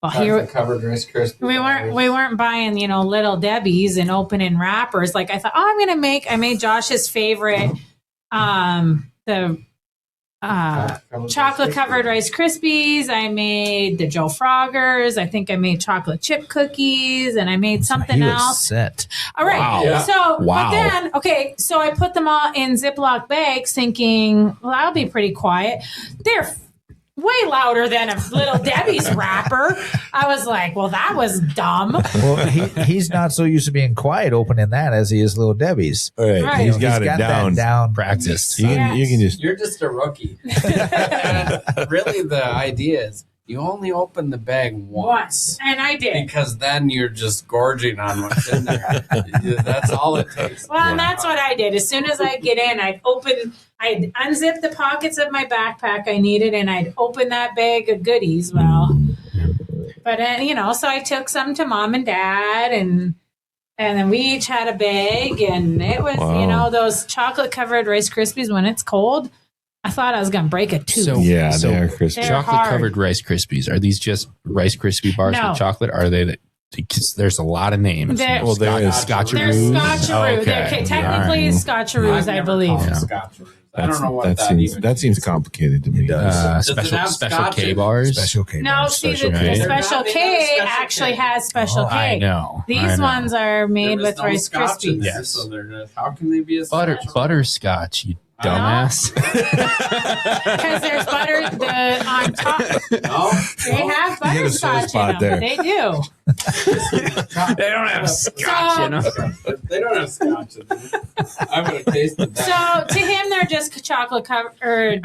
Well, here covered Rice Krispies. we weren't buying, Little Debbie's and opening wrappers. Like I thought, I made Josh's favorite, the chocolate covered Rice Krispies. I made the Joe Froggers. I think I made chocolate chip cookies, and I made something else. Set. All right. Wow. Yeah. So, Wow. but then, okay, so I put them all in Ziploc bags thinking, well, that'll be pretty quiet. They're way louder than a Little Debbie's wrapper. I was like, well, that was dumb. Well, he's not so used to being quiet opening that as he is Little Debbie's. Right. He's got it that down. down. Practiced. You can just. You're just a rookie. And really, the idea is you only open the bag once. And I did. Because then you're just gorging on what's in there. That's all it takes. Well, and that's what I did. As soon as I'd get in, I'd unzip the pockets of my backpack I needed, and I'd open that bag of goodies. Well, but so I took some to Mom and Dad, and then we each had a bag, and it was, Wow. those chocolate covered Rice Krispies when it's cold. I thought I was going to break a tooth. Yeah, So- they're crispy. They're Chocolate hard. covered Rice Krispies. Are these just Rice Krispie bars No. with chocolate? Are they? Because there's a lot of names. There- Well, there is They're Scotcheroos. Scotcheroos. Okay. Okay, technically All right. Scotcheroos, I believe. called Yeah. Scotcheroos. I don't know what that seems even that seems complicated to me. does. Does it Special have special Scotch K in it? bars. Special K. No, bars. see, Special the K. Special They K have Special actually K. has Special K. I know. These ones are made There with is no Rice Scotch in Krispies. this, Yes. so how can they be a Butterscotch, you dumbass. Because there's butter on top. No, They have You hit a sore butterscotch in spot them. there. They do. They don't have Scotch in them. they don't have Scotch in them. I would have tasted that. So to him, they're just chocolate covered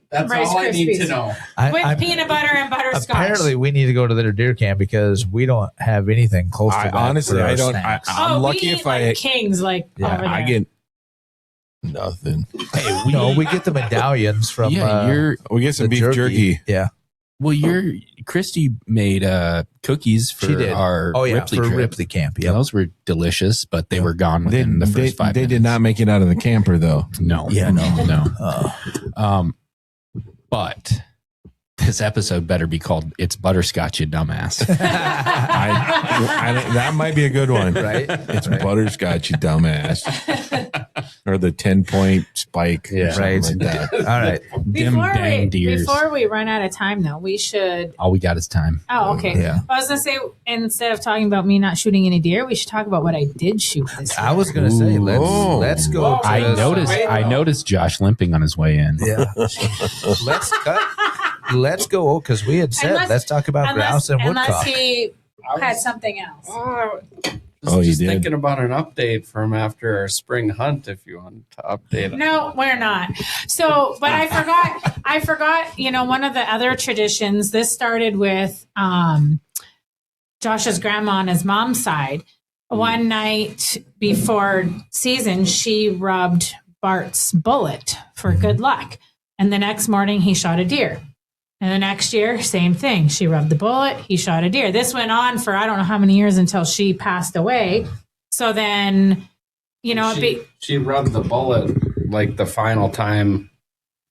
That's Rice all I need Krispies. to know. with peanut butter and butterscotch. Apparently, we need to go to their deer camp because we don't have anything close to that. Honestly, for our I don't. snacks. I'm we lucky eat if like kings, like Yeah, over there. I get nothing. Hey, we get the medallions from. We get some the beef jerky. Yeah. Christy made cookies She for did. our Ripley for trip. Ripley camp. Yeah, Yeah. those were delicious, but they were gone They, within the first 5 they minutes. did not make it out of the camper though. No. Yeah, No. Oh. But this episode better be called "It's Butterscotch, You Dumbass." That might be a good one, Right? It's butterscotch, you dumbass, or the 10-point spike, or something Right. like that. All right. Before we run out of time, though, we should. All we got is time. Oh, okay. Yeah. I was gonna say instead of talking about me not shooting any deer, we should talk about what I did shoot this year. I was going to say Ooh. let's go. Whoa. to I this- noticed Josh limping on his way in. Yeah. Let's go because we had said Unless- let's talk about grouse and unless woodcock. he I had was- something else. Oh, you just did? thinking about an update from after our spring hunt. If you want to update it. No, we're not. So, but I forgot, one of the other traditions, this started with Josh's grandma on his mom's side. One night before season, she rubbed Bart's bullet for good luck. And the next morning, he shot a deer. And the next year, same thing. She rubbed the bullet. He shot a deer. This went on for I don't know how many years until she passed away. So then, she rubbed the bullet like the final time,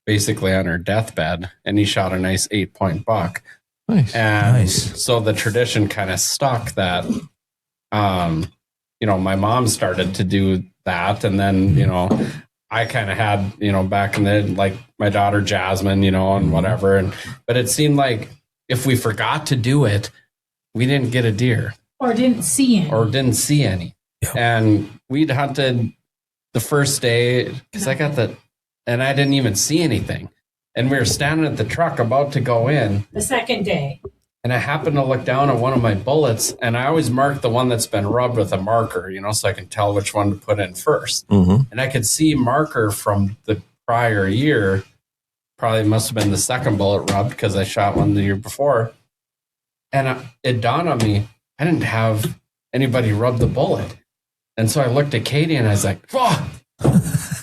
basically on her deathbed, and he shot a nice 8-point buck. Nice. And so the tradition kind of stuck that, my mom started to do that, and then I kind of had, back in the, like my daughter Jasmine, and whatever. But it seemed like if we forgot to do it, we didn't get a deer or didn't see any. Yeah. And we'd hunted the first day because I didn't even see anything. And we were standing at the truck about to go in. The second day. And I happened to look down at one of my bullets, and I always mark the one that's been rubbed with a marker, so I can tell which one to put in first. Mm-hmm. And I could see marker from the prior year. Probably must have been the second bullet rubbed because I shot one the year before. And it dawned on me, I didn't have anybody rub the bullet. And so I looked at Katie and I was like, "Oh,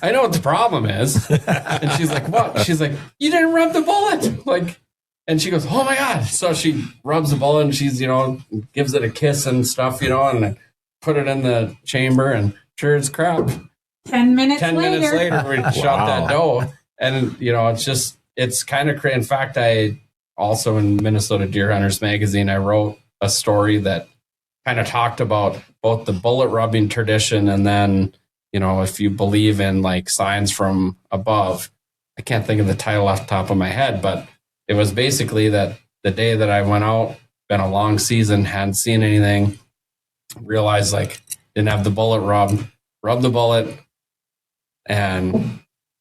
I know what the problem is." And she's like, "What?" She's like, "You didn't rub the bullet." And she goes, "Oh my God." So she rubs the bullet and she's, gives it a kiss and stuff, and I put it in the chamber, and sure as crap, 10 minutes 10 minutes later, we shot that doe. And, it's kind of crazy. In fact, I also in Minnesota Deer Hunters magazine, I wrote a story that kind of talked about both the bullet rubbing tradition and then, if you believe in like signs from above, I can't think of the title off the top of my head, but it was basically that the day that I went out, been a long season, hadn't seen anything, realized like didn't have the bullet rubbed the bullet, and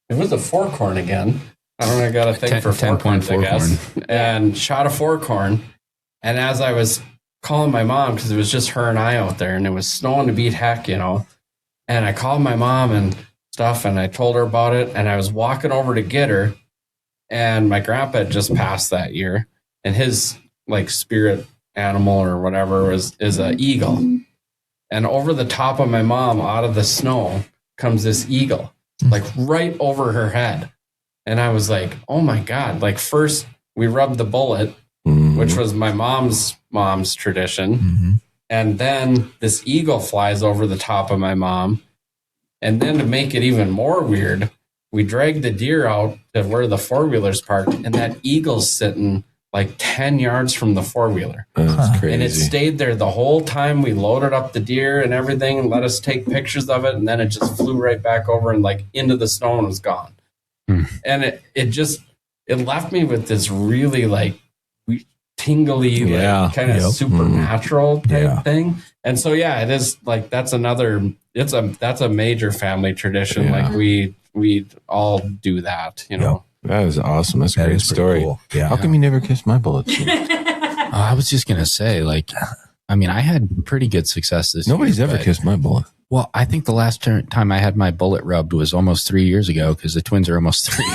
it was a 4-corn again. I don't know, I got a thing for 4-corns, I guess. And shot a 4-corn. And as I was calling my mom, because it was just her and I out there, and it was snowing to beat heck, you know, and I called my mom and stuff, and I told her about it, and I was walking over to get her, and my grandpa had just passed that year, and his like spirit animal or whatever is an eagle. And over the top of my mom, out of the snow, comes this eagle, like right over her head. And I was like, oh my God. Like, first we rubbed the bullet, which was my mom's tradition. And then this eagle flies over the top of my mom. And then to make it even more weird, we dragged the deer out to where the 4-wheeler's parked, and that eagle's sitting like 10 yards from the 4-wheeler. That's crazy. And it stayed there the whole time. We loaded up the deer and everything and let us take pictures of it. And then it just flew right back over and like into the snow and was gone. And it left me with this really like tingly, like, kind of supernatural type thing. And so, yeah, it is like, that's a major family tradition. Like we all do that, you know. That is awesome. That's a great story. Cool. Yeah. How come you never kissed my bullets? I was just going to say, like, I mean, I had pretty good success this Nobody's year. ever kissed my bullet. Well, I think the last time I had my bullet rubbed was almost 3 years ago, because the twins are almost 3.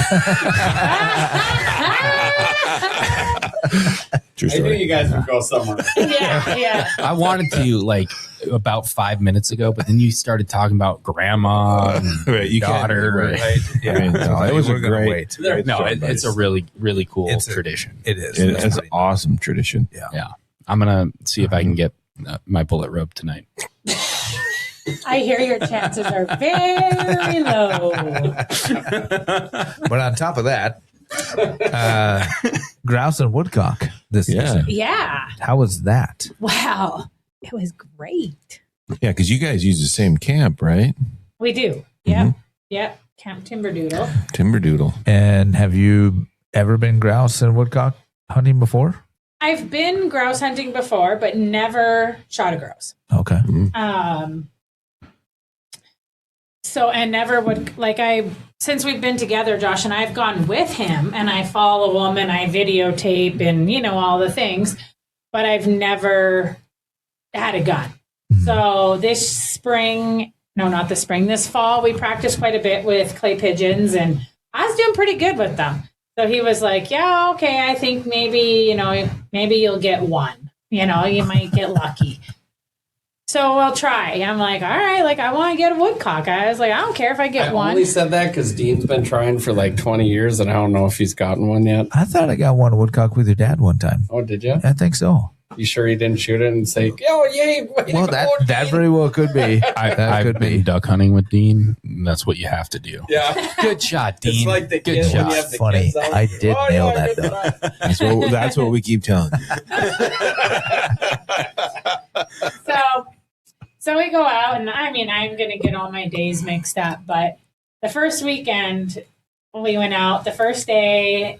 True I knew story. you guys would go somewhere. Yeah. I wanted to, like, about 5 minutes ago, but then you started talking about grandma and Right, you can't- daughter. right. Yeah. I mean, no, it was a We're gonna great. wait. great No, story, it's a really, really cool tradition. It is. It's an awesome tradition. Yeah. I'm going to see if I can get my bullet rubbed tonight. I hear your chances are very low. But on top of that, grouse and woodcock this season. Yeah. How was that? Wow. It was great. Yeah, because you guys use the same camp, right? We do. Yep. Yep. Camp Timberdoodle. Timberdoodle. And have you ever been grouse and woodcock hunting before? I've been grouse hunting before, but never shot a grouse. Okay. So, and never would, since we've been together, Josh and I have gone with him, and I follow him and I videotape and, you know, all the things, but I've never had a gun. So this fall, we practiced quite a bit with clay pigeons, and I was doing pretty good with them. So he was like, yeah, okay, I think maybe you'll get one, you might get lucky. So we'll try. And I'm like, all right, like, I want to get a woodcock. I was like, I don't care if I get one. I only said that because Dean's been trying for like 20 years, and I don't know if he's gotten one yet. I thought I got one woodcock with your dad one time. Oh, did you? I think so. You sure he didn't shoot it and say, oh, yay. Well, that very well could be. I've been duck hunting with Dean. And that's what you have to do. Yeah. Good shot, Dean. It's like the Good kids when shot. you have the Funny. kids out. I did nail that, good though. shot. That's what we keep telling you. So we go out, and I mean, I'm going to get all my days mixed up, but the first weekend we went out, the first day,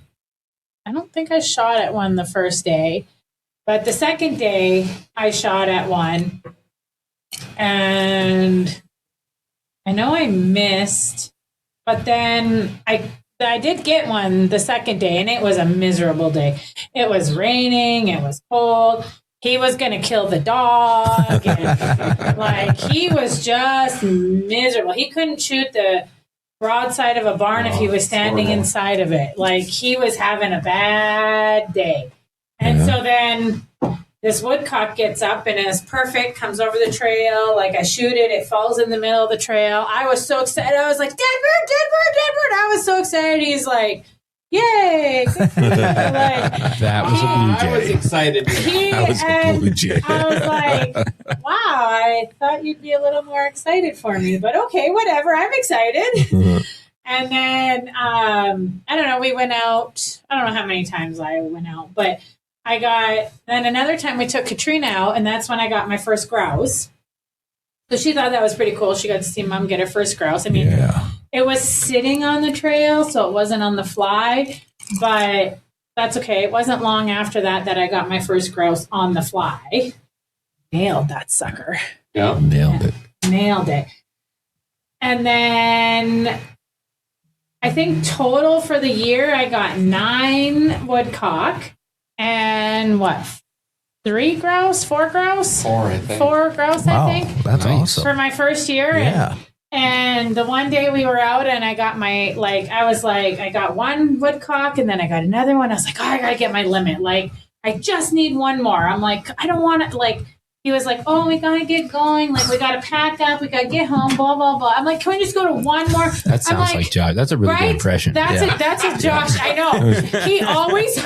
I don't think I shot at one the first day, but the second day I shot at one, and I know I missed, but then I did get one the second day, and it was a miserable day. It was raining, it was cold. He was going to kill the dog. And, he was just miserable. He couldn't shoot the broadside of a barn if he was standing inside of it. Like, he was having a bad day. And so then this woodcock gets up and is perfect, comes over the trail. Like, I shoot it. It falls in the middle of the trail. I was so excited. I was like, dead bird, dead bird, dead bird. I was so excited. He's like, yay. That was a blue I was jay. excited. That was a blue jay. I was like, wow, I thought you'd be a little more excited for me, but okay, whatever. I'm excited. And then, I don't know, we went out. I don't know how many times I went out, but then another time we took Katrina out, and that's when I got my first grouse. So she thought that was pretty cool. She got to see Mom get her first grouse. I mean, It was sitting on the trail, so it wasn't on the fly, but that's okay. It wasn't long after that I got my first grouse on the fly. Nailed that sucker. Yeah. Nailed it. Nailed it. And then I think total for the year, I got 9 woodcock and 3 grouse, 4 grouse? 4, I think. 4 grouse, Wow, I think. that's awesome. For my first year. Yeah. And the one day we were out and I got I got 1 woodcock and then I got another one. I was like, I got to get my limit. Like, I just need 1 more. I'm like, I don't want to, he was like, oh, we got to get going. Like, we got to pack up. We got to get home, blah, blah, blah. I'm like, can we just go to 1 more? That sounds like Josh. That's a really good impression. That's a Josh. I know. He always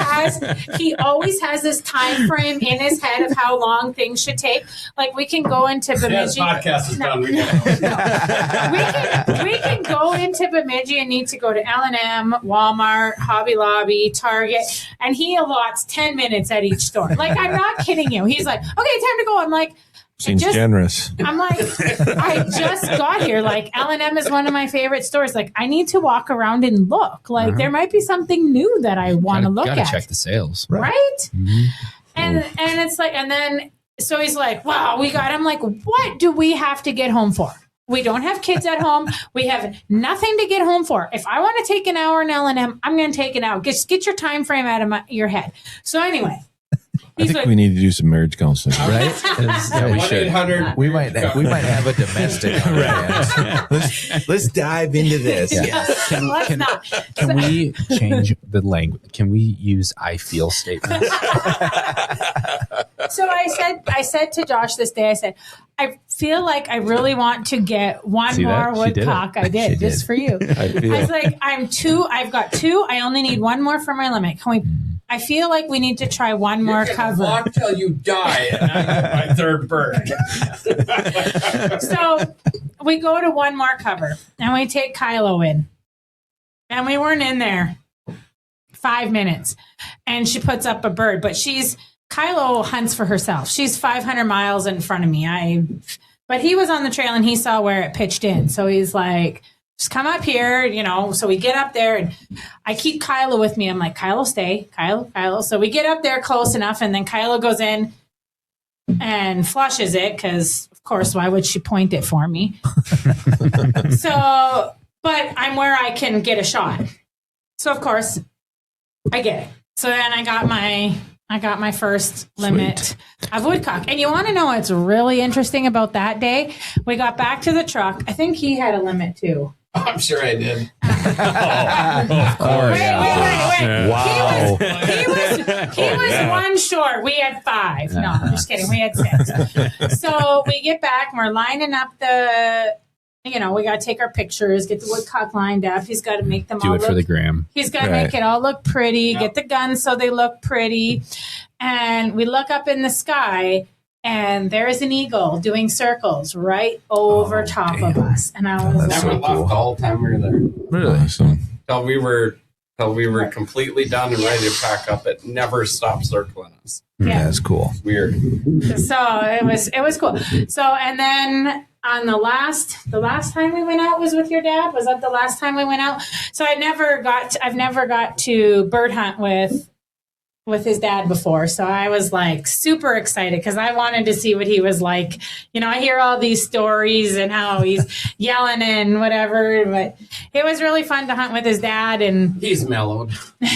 has this time frame in his head of how long things should take. Like, we can go into Bemidji. Podcast is done. We can go into Bemidji and need to go to L&M, Walmart, Hobby Lobby, Target, and he allots 10 minutes at each store. Like, I'm not kidding you. He's like, okay, time to go. I'm like, Seems generous. I'm like, I just got here. Like, L&M is one of my favorite stores. Like, I need to walk around and look. Like, there might be something new that I want to look at. Gotta check the sales. Right? Mm-hmm. And it's like, and then, so he's like, wow, I'm like, what do we have to get home for? We don't have kids at home. We have nothing to get home for. If I want to take an hour in L&M, I'm going to take an hour. Just get your time frame out of your head. So anyway. I think we need to do some marriage counseling, right? Yeah, we should. We might have a domestic. Right. Let's dive into this. Yeah. Can we change the language? Can we use I feel statements? So I said to Josh this day, I said, I feel like I really want to get one more woodcock. I did just for you. I was like, I've got 2. I only need 1 more for my limit. I feel like we need to try 1 more cover. Walk till you die, and I get my 3rd bird. So we go to 1 more cover, and we take Kylo in, and we weren't in there 5 minutes, and she puts up a bird, but Kylo hunts for herself. She's 500 miles in front of me. But he was on the trail and he saw where it pitched in. So he's like, just come up here, So we get up there and I keep Kylo with me. I'm like, Kylo, stay. Kylo. So we get up there close enough and then Kylo goes in and flushes it because, of course, why would she point it for me? But I'm where I can get a shot. So, of course, I get it. So then I got my first limit of woodcock. And you want to know what's really interesting about that day? We got back to the truck. I think he had a limit too. I'm sure I did. Of course. Wait. Wow. He was 1 short. We had 5. No, I'm just kidding. We had 6. So we get back and we're lining up we got to take our pictures, get the woodcock lined up. He's got to make them all look for the gram. He's got to make it all look pretty, get the guns so they look pretty. And we look up in the sky, and there's an eagle doing circles right over top of us. And I was never left the whole time we were there. Really? Awesome. Till we were completely done and ready to pack up. It never stopped circling us. Yeah, that's cool. It's weird. So it was cool. So and then on the last time we went out was with your dad. Was that the last time we went out? So I've never got to bird hunt with his dad before. So I was like super excited because I wanted to see what he was like. I hear all these stories and how he's yelling and whatever, but it was really fun to hunt with his dad. And he's mellowed. He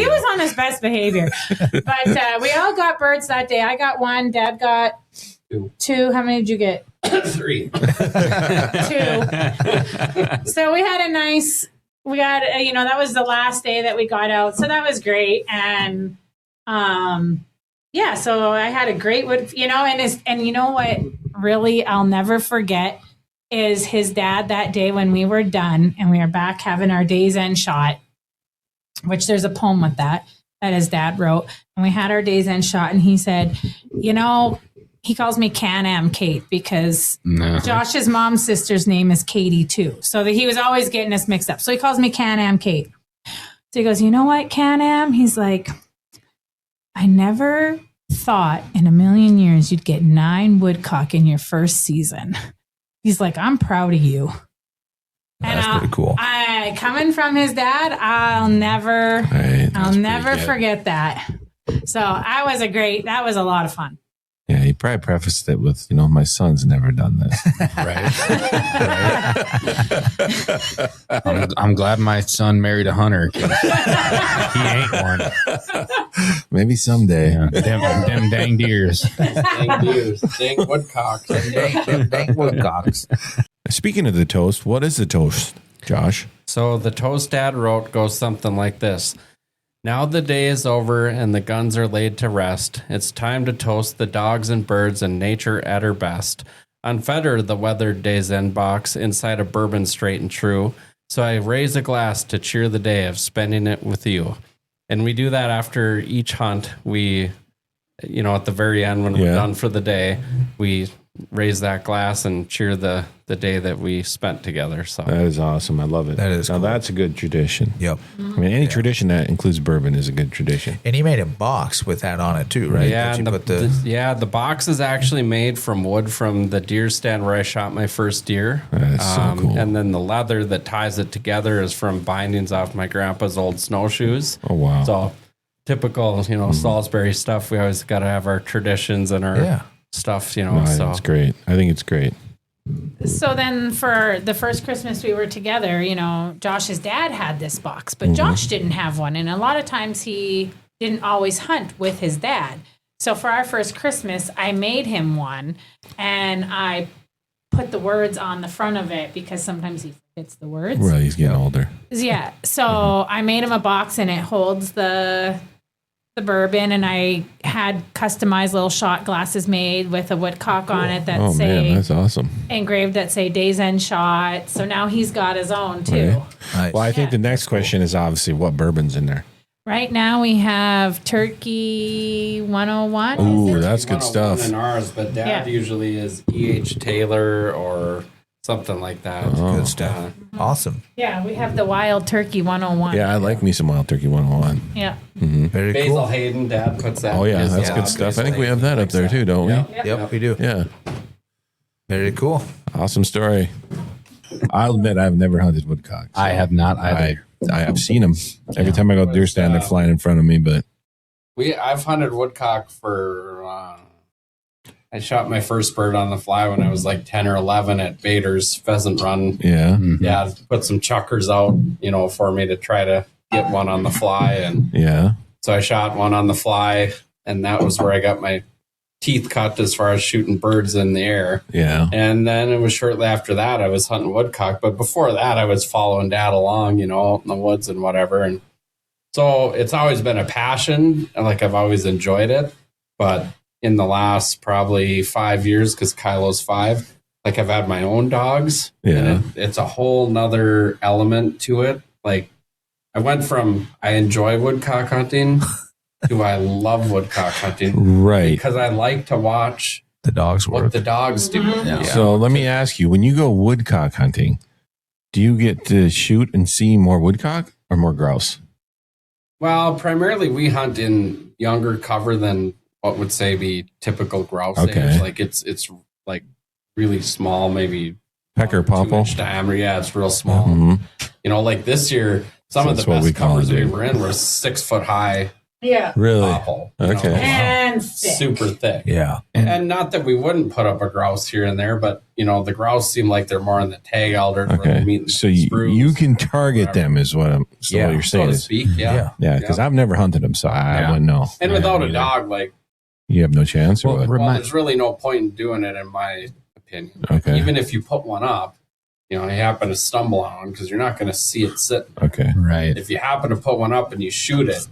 was on his best behavior. But we all got birds that day. I got 1. Dad got 2. How many did you get? 3. 2. So we had that was the last day that we got out. So that was great. And, so I had a great wood, and you know what really I'll never forget is his dad that day when we were done and we were back having our day's end shot, which there's a poem with that his dad wrote. And we had our day's end shot and he said, he calls me Can-Am Kate because Josh's mom's sister's name is Katie too. So he was always getting us mixed up. So he calls me Can-Am Kate. So he goes, you know what, Can-Am? He's like, I never thought in a million years you'd get 9 woodcock in your first season. He's like, I'm proud of you. That's pretty cool. Coming from his dad, I'll never forget that. So that was a lot of fun. Yeah, he probably prefaced it with, my son's never done this. Right. I'm glad my son married a hunter. 'Cause he ain't one. Maybe someday. Yeah. Them dang deers. Dang deers, dang woodcocks. Dang woodcocks. Speaking of the toast, what is the toast, Josh? So the toast Dad wrote goes something like this. Now the day is over and the guns are laid to rest. It's time to toast the dogs and birds and nature at her best. Unfetter the weathered day's end box inside a bourbon straight and true. So I raise a glass to cheer the day of spending it with you. And we do that after each hunt. We, at the very end when we're done for the day, we raise that glass and cheer the day that we spent together. So that is awesome. I love it. That is now cool. That's a good tradition. Yep. I mean, any tradition that includes bourbon is a good tradition. And he made a box with that on it too, right? Yeah, That you and put the box is actually made from wood from the deer stand where I shot my first deer. That's so cool. And then the leather that ties it together is from bindings off my grandpa's old snowshoes. Oh, wow. So typical, Salisbury stuff. We always got to have our traditions and our stuff, so it's great. I think it's great. So then for the first Christmas we were together, Josh's dad had this box, but Josh didn't have one. And a lot of times he didn't always hunt with his dad. So for our first Christmas, I made him one and I put the words on the front of it because sometimes he forgets the words. Well, he's getting older. Yeah. So I made him a box and it holds the bourbon, and I had customized little shot glasses made with a woodcock on it that man, that's awesome. engraved that say Days End Shot. So now he's got his own too. Right. Nice. Well, I think the next question is obviously what bourbon's in there. Right now we have Turkey 101. Ooh, that's good stuff. In ours, but Dad usually is E.H. Taylor or something like that. Good stuff. Awesome. Yeah, we have the Wild Turkey 101. Yeah, I like me some Wild Turkey 101. Yeah. Very Basil cool. Hayden, Dad puts that. Oh, yeah, in his that's good box. stuff. I think we have that up there too, don't we? Yep, we do. Yeah. Very cool. Awesome story. I'll admit I've never hunted woodcocks. I have not either. I've seen them. Every time I go deer stand, they're flying in front of me, but I've hunted woodcock for. I shot my first bird on the fly when I was like 10 or 11 at Bader's Pheasant Run. yeah. Yeah, put some chuckers out, for me to try to get one on the fly, and Yeah. so I shot one on the fly, and that was where I got my teeth cut as far as shooting birds in the air. Yeah. And then it was shortly after that I was hunting woodcock, but before that I was following Dad along, out in the woods and whatever. And so it's always been a passion, and like I've always enjoyed it. But in the last probably 5 years, because Kylo's 5, like I've had my own dogs. Yeah. And it's a whole nother element to it. Like I went from I enjoy woodcock hunting to I love woodcock hunting. Right. Because I like to watch The dogs what work. the dogs do. Yeah. So let me ask you, when you go woodcock hunting, do you get to shoot and see more woodcock or more grouse? Well, primarily we hunt in younger cover than what would say be typical grouse age. Like it's like really small, maybe Pecker 2 popple. inch diameter. Yeah, it's real small. Mm-hmm. Like this year, some of the That's what we best call covers it, we dude. were in were 6 foot high Yeah. Really? popple. Okay. And thick. Super thick. Yeah. And not that we wouldn't put up a grouse here and there, but the grouse seem like they're more in the tag elder. Okay. So you can target them is what what you're so saying to is. speak. Yeah. Yeah, because I've never hunted them, so I wouldn't know. And without a dog, like, You have no chance or what? there's really no point in doing it, in my opinion. Okay. Even if you put one up, you happen to stumble on one because you're not going to see it sitting. Okay. Right. If you happen to put one up and you shoot it,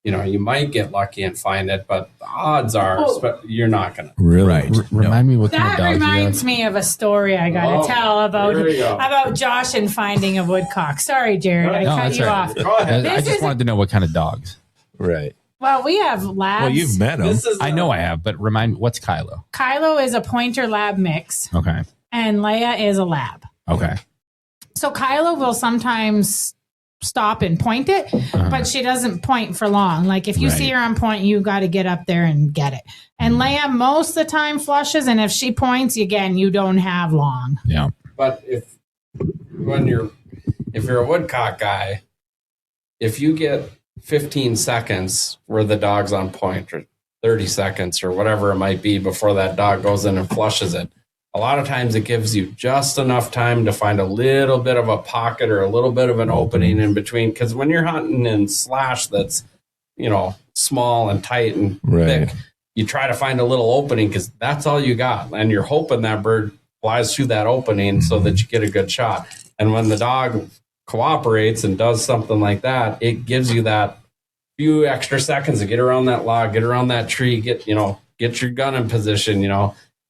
you might get lucky and find it, but the odds are you're not going to. Really? Right. Remind me what kind of That dog you reminds have. me of a story I got to tell there you go. about Josh and finding a woodcock. Sorry, Jared, I No, cut that's you right. off. Go ahead. I just wanted to know what kind of dogs. Right. Well, we have labs. Well, you've met them. This is I know I have, but remind me, what's Kylo? Kylo is a pointer lab mix, Okay. and Leia is a lab. Okay. So Kylo will sometimes stop and point it, but she doesn't point for long. Like if you see her on point, you got to get up there and get it. And Leia most of the time flushes, and if she points again, you don't have long. Yeah. But if if you're a woodcock guy, if you get 15 seconds where the dog's on point, or 30 seconds or whatever it might be before that dog goes in and flushes it, a lot of times it gives you just enough time to find a little bit of a pocket or a little bit of an opening in between. Because when you're hunting in slash that's, small and tight and thick, you try to find a little opening because that's all you got. And you're hoping that bird flies through that opening so that you get a good shot. And when the dog cooperates and does something like that, it gives you that few extra seconds to get around that log, get around that tree, get your gun in position.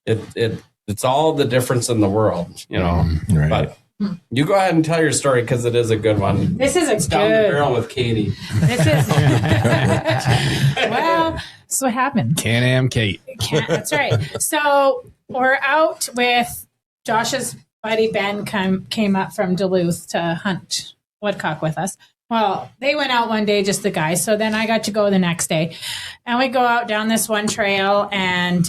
It's all the difference in the world, Right. But you go ahead and tell your story because it is a good one. This is it's down the barrel with Katie. This is well, that's what happened. Can-Am Kate. That's right. So we're out with Josh's buddy Ben came up from Duluth to hunt woodcock with us. Well, they went out one day, just the guys. So then I got to go the next day. And we go out down this one trail, and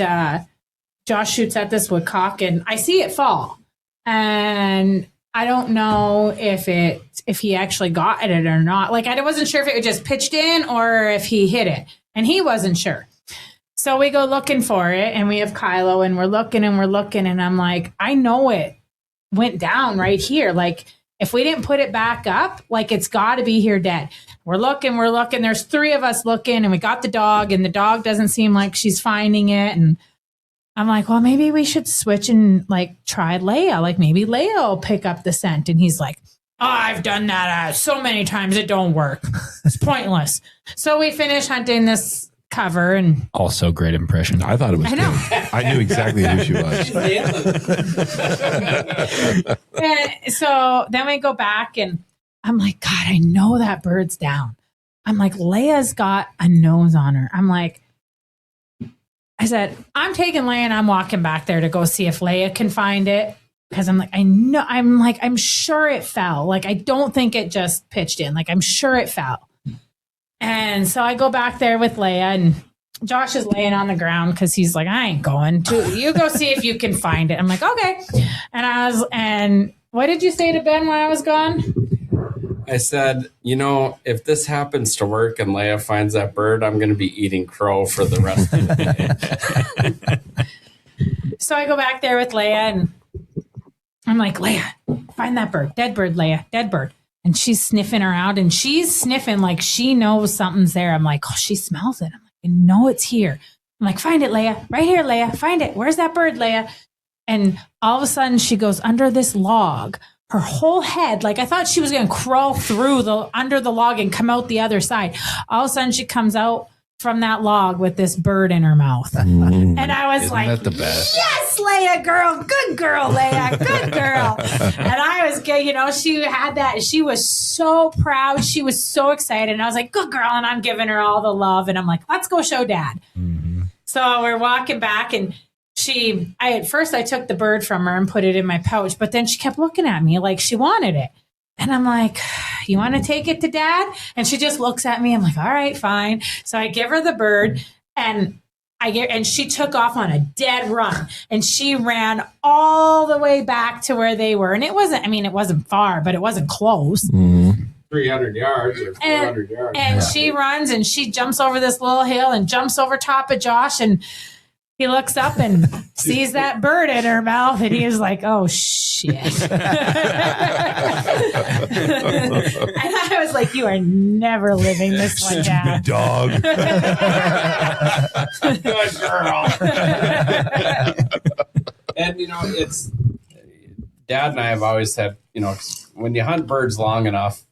Josh shoots at this woodcock, and I see it fall. And I don't know if he actually got it or not. Like, I wasn't sure if it just pitched in or if he hit it. And he wasn't sure. So we go looking for it, and we have Kylo, and we're looking, and I'm like, I know it went down right here. Like, if we didn't put it back up, like, it's got to be here dead. We're looking. There's 3 of us looking, and we got the dog, and the dog doesn't seem like she's finding it. And I'm like, well, maybe we should switch and try Leia. Like, maybe Leia will pick up the scent. And he's like, oh, I've done that so many times. It don't work. It's pointless. So we finish hunting this cover, and also great impression. I thought it was I know. good. I knew exactly who she was. And so then we go back, and I'm like, God, I know that bird's down. I'm like, Leia's got a nose on her. I said, I'm taking Leia and I'm walking back there to go see if Leia can find it. Because I'm like, I'm sure it fell. Like, I don't think it just pitched in. Like, I'm sure it fell. And so I go back there with Leia, and Josh is laying on the ground because he's like, I ain't going to. You go see if you can find it. I'm like, okay. And what did you say to Ben when I was gone? I said, if this happens to work and Leia finds that bird, I'm going to be eating crow for the rest of the day. So I go back there with Leia, and I'm like, Leia, find that bird. Dead bird, Leia. Dead bird. And she's sniffing around, and she's sniffing like she knows something's there. I'm like, oh, she smells it. I'm like, I know it's here. I'm like, find it, Leia. Right here, Leia. Find it. Where's that bird, Leia? And all of a sudden, she goes under this log. Her whole head, like, I thought she was going to crawl through under the log and come out the other side. All of a sudden, she comes out from that log with this bird in her mouth. And I was like, that the best? Yes, Leia, girl. Good girl, Leia. Good girl. And I was, she had that. She was so proud. She was so excited. And I was like, good girl. And I'm giving her all the love. And I'm like, let's go show Dad. Mm-hmm. So we're walking back, and at first I took the bird from her and put it in my pouch, but then she kept looking at me like she wanted it. And I'm like, you want to take it to Dad? And she just looks at me. I'm like, all right, fine. So I give her the bird, and she took off on a dead run, and she ran all the way back to where they were. And it wasn't far, but it wasn't close. Mm-hmm. 300 yards or 400 yards. And she runs, and she jumps over this little hill and jumps over top of Josh, and he looks up and sees that bird in her mouth, and he is like, oh, shit. And I was like, you are never living this one down. Dog. Good girl. And, it's Dad and I have always said, when you hunt birds long enough,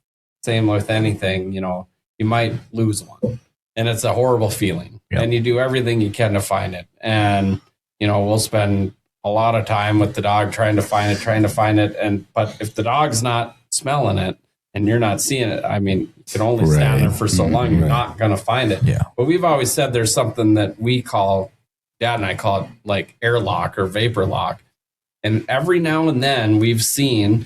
same with anything, you might lose one. And it's a horrible feeling. Yep. And you do everything you can to find it. And, we'll spend a lot of time with the dog trying to find it. But if the dog's not smelling it and you're not seeing it, you can only stand there for so long. You're not going to find it. Yeah. But we've always said there's something that Dad and I call it like airlock or vapor lock. And every now and then we've seen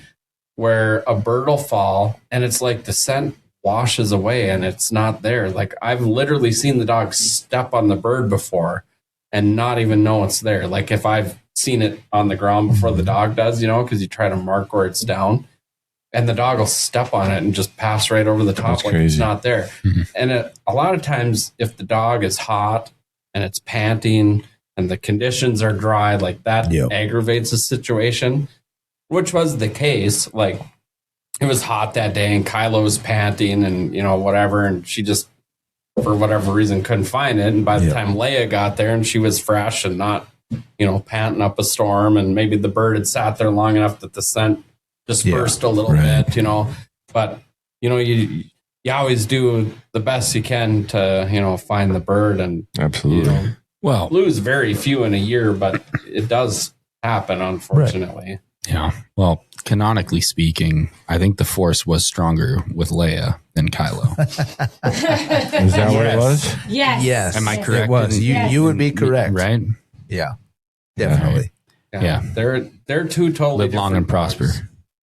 where a bird will fall, and it's like the scent washes away and it's not there. Like, I've literally seen the dog step on the bird before and not even know it's there. Like, if I've seen it on the ground before the dog does, because you try to mark where it's down, and the dog will step on it and just pass right over the top That's like crazy. it's not there. And a lot of times if the dog is hot and it's panting and the conditions are dry, like that aggravates the situation, which was the case. Like it was hot that day and Kyla was panting and, whatever. And she just, for whatever reason, couldn't find it. And by the time Leia got there and she was fresh and not, panting up a storm, and maybe the bird had sat there long enough that the scent dispersed a little bit, but, you always do the best you can to, find the bird. And absolutely. Well, lose very few in a year, but it does happen, unfortunately. Right. Yeah. Well, canonically speaking, I think the Force was stronger with Leia than Kylo. Is that what it was? Yes. Am I correct? It was. You would be correct. Right? Yeah. Definitely. Yeah. They're two totally Live long and prosper.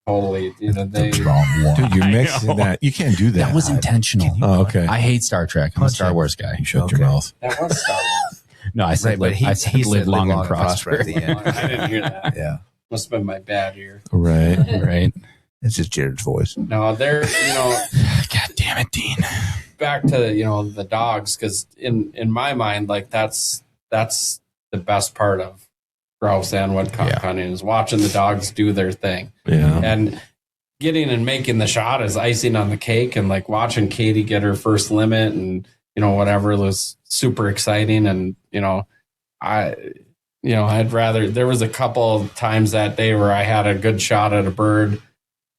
Totally. They Wrong one. Dude, you're mixing that. You can't do that. That was intentional. Oh, okay. I hate Star Trek. I'm a Star Wars guy. You shut your mouth. that was Star Wars. No, I said, Right, but I said live long and prosper. at the end. I didn't hear that. Yeah. Must have been my bad ear. Right. Right? It's just Jared's voice. No, they're God damn it, Dean. back to the dogs, because in my mind, like that's the best part of grouse and woodcock hunting is watching the dogs do their thing. Yeah. And getting and making the shot is icing on the cake, and like watching Katie get her first limit and whatever was super exciting. And I'd rather, there was a couple of times that day where I had a good shot at a bird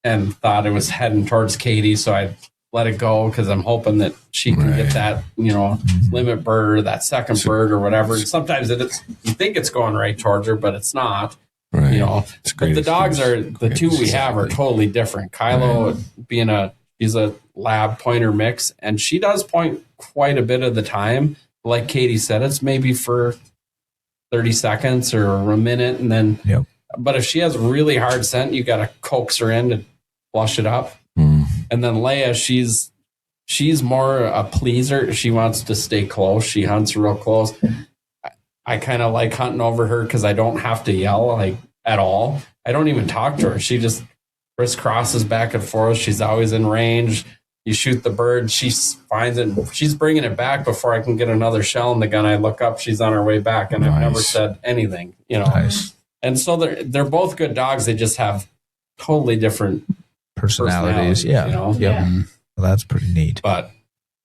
and thought it was heading towards Katie, so I let it go because I'm hoping that she can get that limit bird or that second bird or whatever. And sometimes you think it's going right towards her, but it's not. Right. But the dogs are the two we have are totally different. Kylo being she's a lab pointer mix, and she does point quite a bit of the time. Like Katie said, it's maybe for 30 seconds or a minute, and then. Yep. But if she has really hard scent, you got to coax her in to flush it up. And then Leia, she's more a pleaser. She wants to stay close. She hunts real close. I kind of like hunting over her because I don't have to yell like at all. I don't even talk to her. She just crisscrosses back and forth. She's always in range. You shoot the bird, she finds it. She's bringing it back before I can get another shell in the gun. I look up, she's on her way back, and I've never said anything. Nice. And so they're both good dogs. They just have totally different Personalities. Yeah. Well, that's pretty neat. But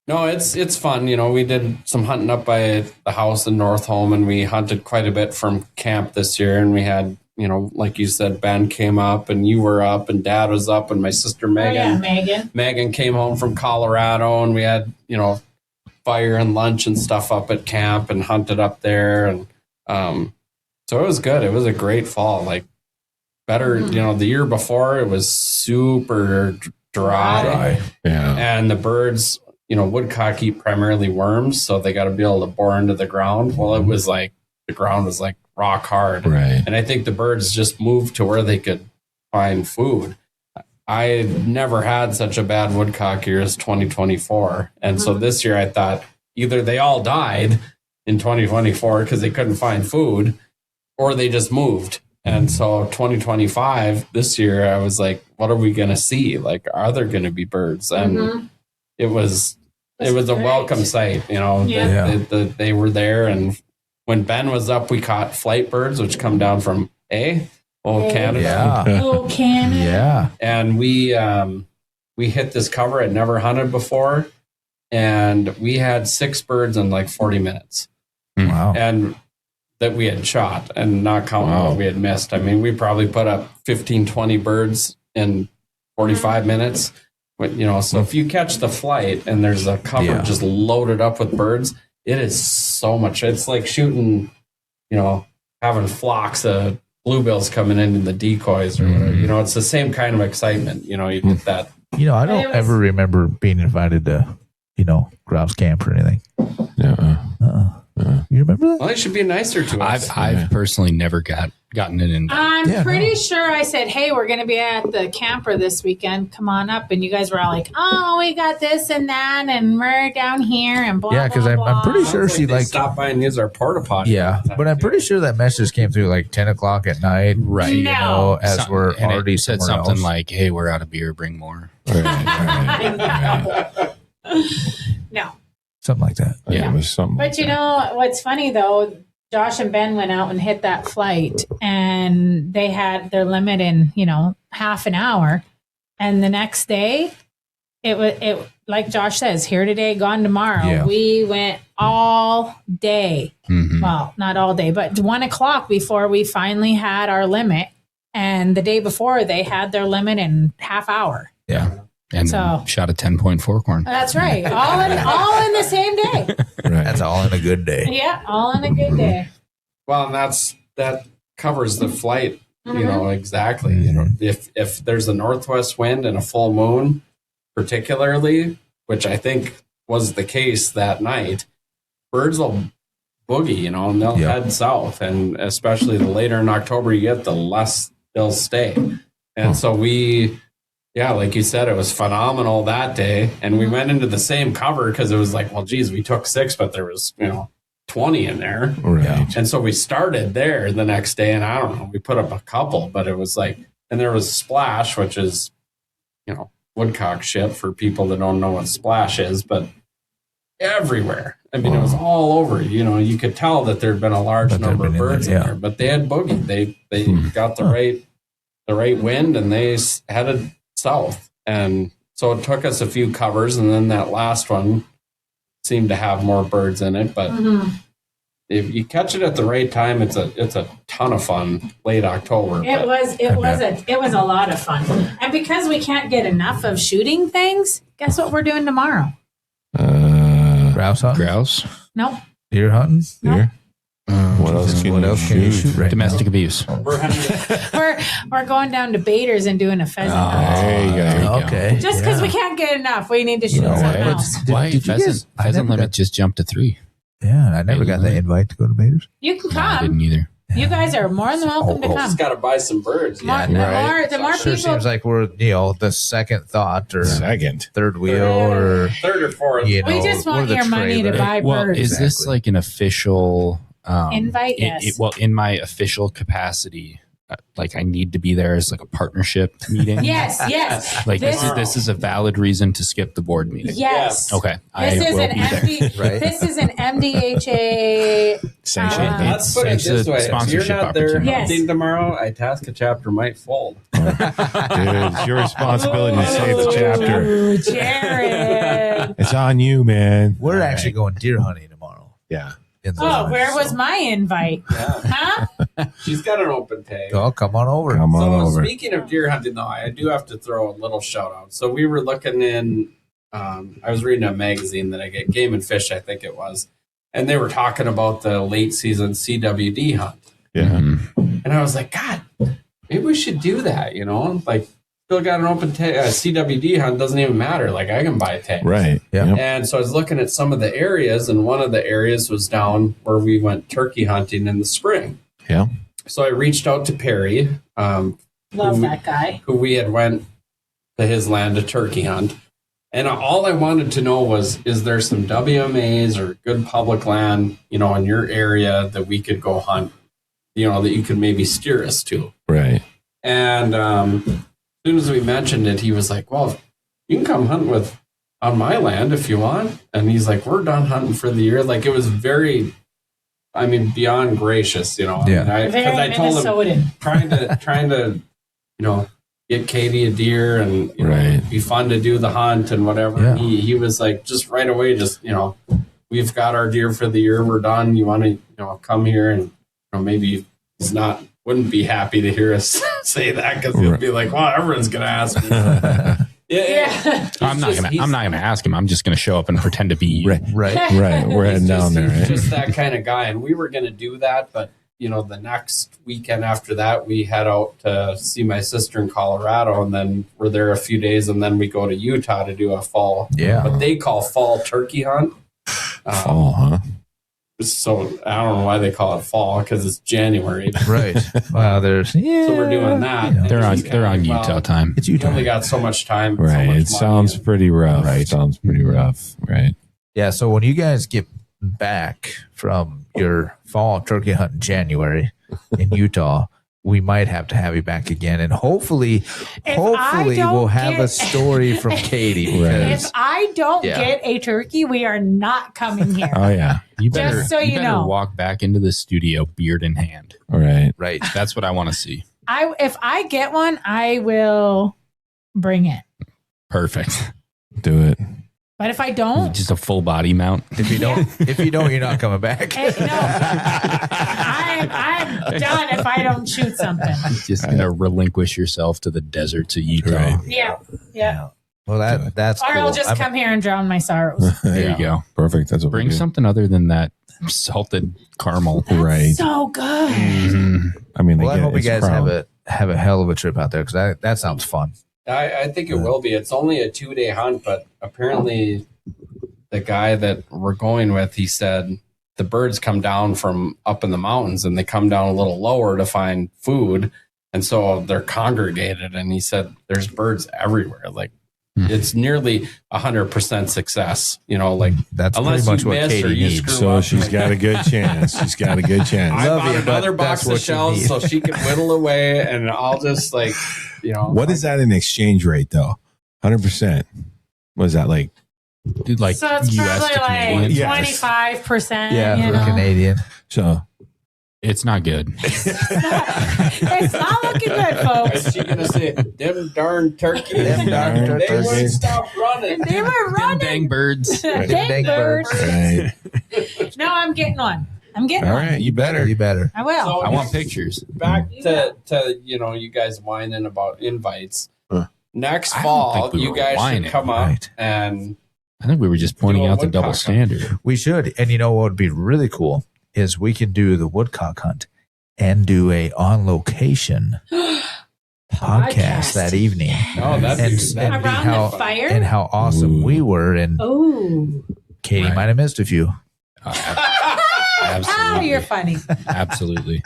no, it's fun. We did some hunting up by the house in North Home, and we hunted quite a bit from camp this year. And we had, like you said, Ben came up, and you were up, and Dad was up, and my sister Megan. Megan came home from Colorado, and we had, fire and lunch and stuff up at camp and hunted up there. And so it was good. It was a great fall. Like better, the year before it was super dry. Yeah. And the birds, woodcock eat primarily worms, so they got to be able to bore into the ground. Well, it was like the ground was like rock hard. Right. And I think the birds just moved to where they could find food. I never had such a bad woodcock year as 2024. And so this year I thought either they all died in 2024 because they couldn't find food, or they just moved. And so 2025, this year, I was like, what are we going to see? Like, are there going to be birds? And it was a welcome sight, they were there. And when Ben was up, we caught flight birds, which come down from Canada. Yeah. Canada. Yeah. And we hit this cover I'd never hunted before. And we had 6 birds in like 40 minutes. Wow. And that we had shot, and not counting what we had missed. I mean, we probably put up 15, 20 birds in 45 minutes. But, so if you catch the flight and there's a cover just loaded up with birds, it is so much. It's like shooting, having flocks of bluebills coming in the decoys or whatever. It's the same kind of excitement. You get that. I don't ever remember being invited to, grouse camp or anything. Yeah. You remember that? Well, it should be nicer to us. I've personally never got gotten an invite. I'm pretty sure I said, hey, we're going to be at the camper this weekend. Come on up. And you guys were all like, oh, we got this and that. And we're down here and blah, Yeah, because I'm pretty sure she like stopped by and used our porta potty. Yeah, but I'm pretty sure that message came through like 10 o'clock at night. Right. You know, as we're and already it said somewhere something else. like, hey, we're out of beer, bring more. No. Something like that. Yeah, it was something. But you know what's funny though? Josh and Ben went out and hit that flight, and they had their limit in half an hour. And the next day, it like Josh says, here today, gone tomorrow. Yeah. We went all day. Mm-hmm. Well, not all day, but 1 o'clock before we finally had our limit. And the day before, they had their limit in half hour. Yeah. And then shot a 10.4 corn. That's right. All in the same day. Right. That's all in a good day. Yeah, all in a good day. Well, and that covers the flight, exactly. If there's a northwest wind and a full moon, particularly, which I think was the case that night, birds will boogie, and they'll head south. And especially the later in October you get, the less they'll stay. And so like you said, it was phenomenal that day. And we went into the same cover because it was like, well, geez, we took 6, but there was, 20 in there. Right. And so we started there the next day, and I don't know, we put up a couple, but it was like, and there was Splash, which is, woodcock shit for people that don't know what Splash is, but everywhere. I mean, it was all over. You could tell that there'd been a large number of birds in there, but they had boogie. They got the right wind, and they headed south. And so it took us a few covers, and then that last one seemed to have more birds in it. But if you catch it at the right time, it's a ton of fun. Late October. It was a lot of fun. And because we can't get enough of shooting things, guess what we're doing tomorrow? Grouse hunting? Grouse. Nope. Deer hunting? Deer? What else can you shoot? right Domestic now? abuse. We're going down to Bader's and doing a pheasant hunt. There you go. Okay. Just because we can't get enough, we need to shoot know something what? else. Why Did you guys- pheasant I never limit got- just jumped to 3? Yeah, I never got the invite to go to Bader's. You can No, I come. didn't either. You guys are more than welcome to come. Just got to buy some birds. More, right. the more Sure people. seems like we're, the second thought or Second. third wheel or, Third or fourth. We just want your money to buy Well, birds. is this like an official Invite? Yes. well, in my official capacity, like I need to be there as like a partnership meeting. Yes. Like This- this is a valid reason to skip the board meeting. Yes. Okay. This is an Right. This is an MDHA. Sanction. Let's put it It's a this way: if you're sponsorship not there opportunity. Yes. hunting tomorrow, Itasca chapter might fold. Dude, it's your responsibility to save the chapter. Ooh, Jared. It's on you, man. we're actually going deer hunting tomorrow. Yeah. In the Oh, lodge, where was so- my invite? Huh? She's got an open tag. Oh, come on over. Come on over. Speaking of deer hunting, though, I do have to throw a little shout out. So we were looking in. I was reading a magazine that I get, Game and Fish, I think it was, and they were talking about the late season CWD hunt. Yeah. Mhm. And I was like, God, maybe we should do that, Like, still got an open tag. CWD hunt doesn't even matter. Like, I can buy tags. Right. Yeah. Yep. And so I was looking at some of the areas, and one of the areas was down where we went turkey hunting in the spring. Yeah. So I reached out to Perry, Love that guy. who we had went to his land to turkey hunt. And all I wanted to know was, is there some WMAs or good public land, in your area that we could go hunt, that you could maybe steer us to? Right. And as soon as we mentioned it, he was like, well, you can come hunt on my land if you want. And he's like, we're done hunting for the year. Like, it was very, beyond gracious, Yeah. Very I told him, Minnesotan. trying to, get Katie a deer and Right. be fun to do the hunt and whatever. Yeah. He was like, just right away, we've got our deer for the year. We're done. You want to, come here and maybe he's wouldn't be happy to hear us say that because he'll be like, well, everyone's going to ask me. Yeah. I'm not gonna ask him. I'm just gonna show up and pretend to be you. Right. Right. Right. We're heading down there, He's right? just that kind of guy. And we were going to do that, but the next weekend after that, we head out to see my sister in Colorado, and then we're there a few days, and then we go to Utah to do a fall, Yeah. what they call fall turkey hunt. Fall, huh? So I don't know why they call it fall because it's January. Right. Well, there's So we're doing that. you know. They're on Utah time. It's You Utah. only got so much time. Right. So much It money. sounds pretty rough. Right. Sounds pretty rough. Right. Yeah. So when you guys get back from your fall turkey hunt in January in Utah, we might have to have you back again, and hopefully we'll have a story from Katie. Right. If I don't Yeah. get a turkey, we are not coming here. Oh yeah. You better, Just so you better know. walk back into the studio, beard in hand. All right. Right. That's what I want to see. If I get one, I will bring it. Perfect. Do it. But if I don't, Just a full body mount. If you don't, you're not coming back. hey, no, I'm done if I don't shoot something. Just gonna relinquish yourself to the deserts of Utah. Right. Yeah. Well, that's Or cool. I'll just come here and drown my sorrows. There you go. Perfect. That's what Bring we do. something other than that salted caramel. Right. So good. Mhm. I mean, Well, I hope you it's guys crown. have a hell of a trip out there because that sounds fun. I think it will be. It's only a 2-day hunt, but apparently the guy that we're going with, he said the birds come down from up in the mountains and they come down a little lower to find food. And so they're congregated. And he said there's birds everywhere. Like it's nearly 100% success. You know, like That's unless pretty much you what miss or Katie you needs. screw So up. she's got a good chance. She's got a good chance. I Love bought you, but another box that's of what you shells need. so she can whittle away, and I'll just What is that in exchange rate though? 100%. What is that like? Dude, like So it's US probably to Canadian. like Yes. 25%. Yeah, you for know? Canadian. So It's not good. It's not looking good, folks. Is she gonna say them darn turkeys? Them darn They wouldn't turkeys. stop running. They were Dang running. birds. Dang Dang birds. birds. right. No, I'm getting one. I'm getting All one. right. You better. You better. I will. So- I want pictures. Back to you guys whining about invites. Huh. Next I don't fall, think we you were guys whining, should come up right. and I think we were just pointing Do a out the double woodcock standard. We should. And you know what would be really cool is we could do the woodcock hunt and do a on location podcast that evening. oh, that'd And, be and be Around how the fire? and how awesome we were. And Oh. Katie Right. might have missed a few. Oh, you're funny. Absolutely.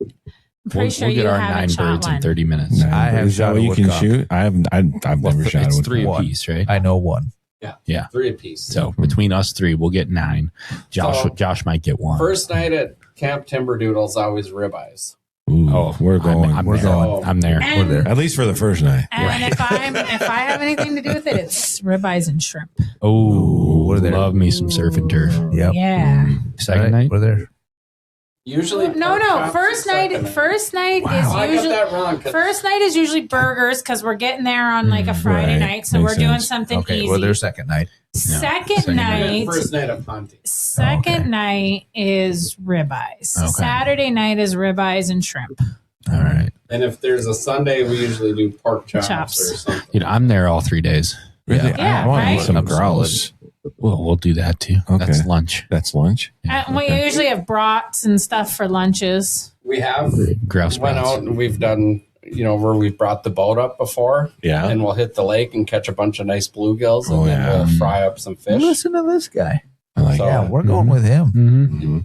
I'm pretty sure we'll you get our haven't 9 shot birds one. in 30 minutes. No, I have is that shot what a you can woodcock. shoot? I haven't. I've never shot a It's woodcock. 3 One. apiece, right? I know one. Yeah. 3 apiece. So between us 3, we'll get 9. Josh might get 1. First night at Camp Timberdoodle's always ribeyes. Ooh, Oh, we're going. I'm We're there. going. I'm there. And, We're there. At least for the first night. and if I have anything to do with it, it's ribeyes and shrimp. Oh, We're there. love me some surf and turf. Yep. Yeah. Second Right, night? we're there. Usually, No. pork chops First are night. second First night Oh, I got is usually. that wrong. 'Cause First night is usually burgers because we're getting there on like a Friday Right. night, so Makes we're doing sense. something Okay, easy. well, their second night. Second Second night. First night of hunting. Second Okay. night is ribeyes. Okay. Saturday night is ribeyes and shrimp. All right. And if there's a Sunday, we usually do pork chops, Chops. or something. You know, I'm there all 3 days. Really? Yeah, I want to right? eat some I'm grouse. Well, we'll do that too. Okay. That's lunch. That's lunch. And we usually have brats and stuff for lunches. We have Grouse went sprouts. out and we've done, where we've brought the boat up before, Yeah. and we'll hit the lake and catch a bunch of nice bluegills, and Oh, then yeah. we'll fry up some fish. Listen to this guy. I like So- it. Yeah, we're going with him.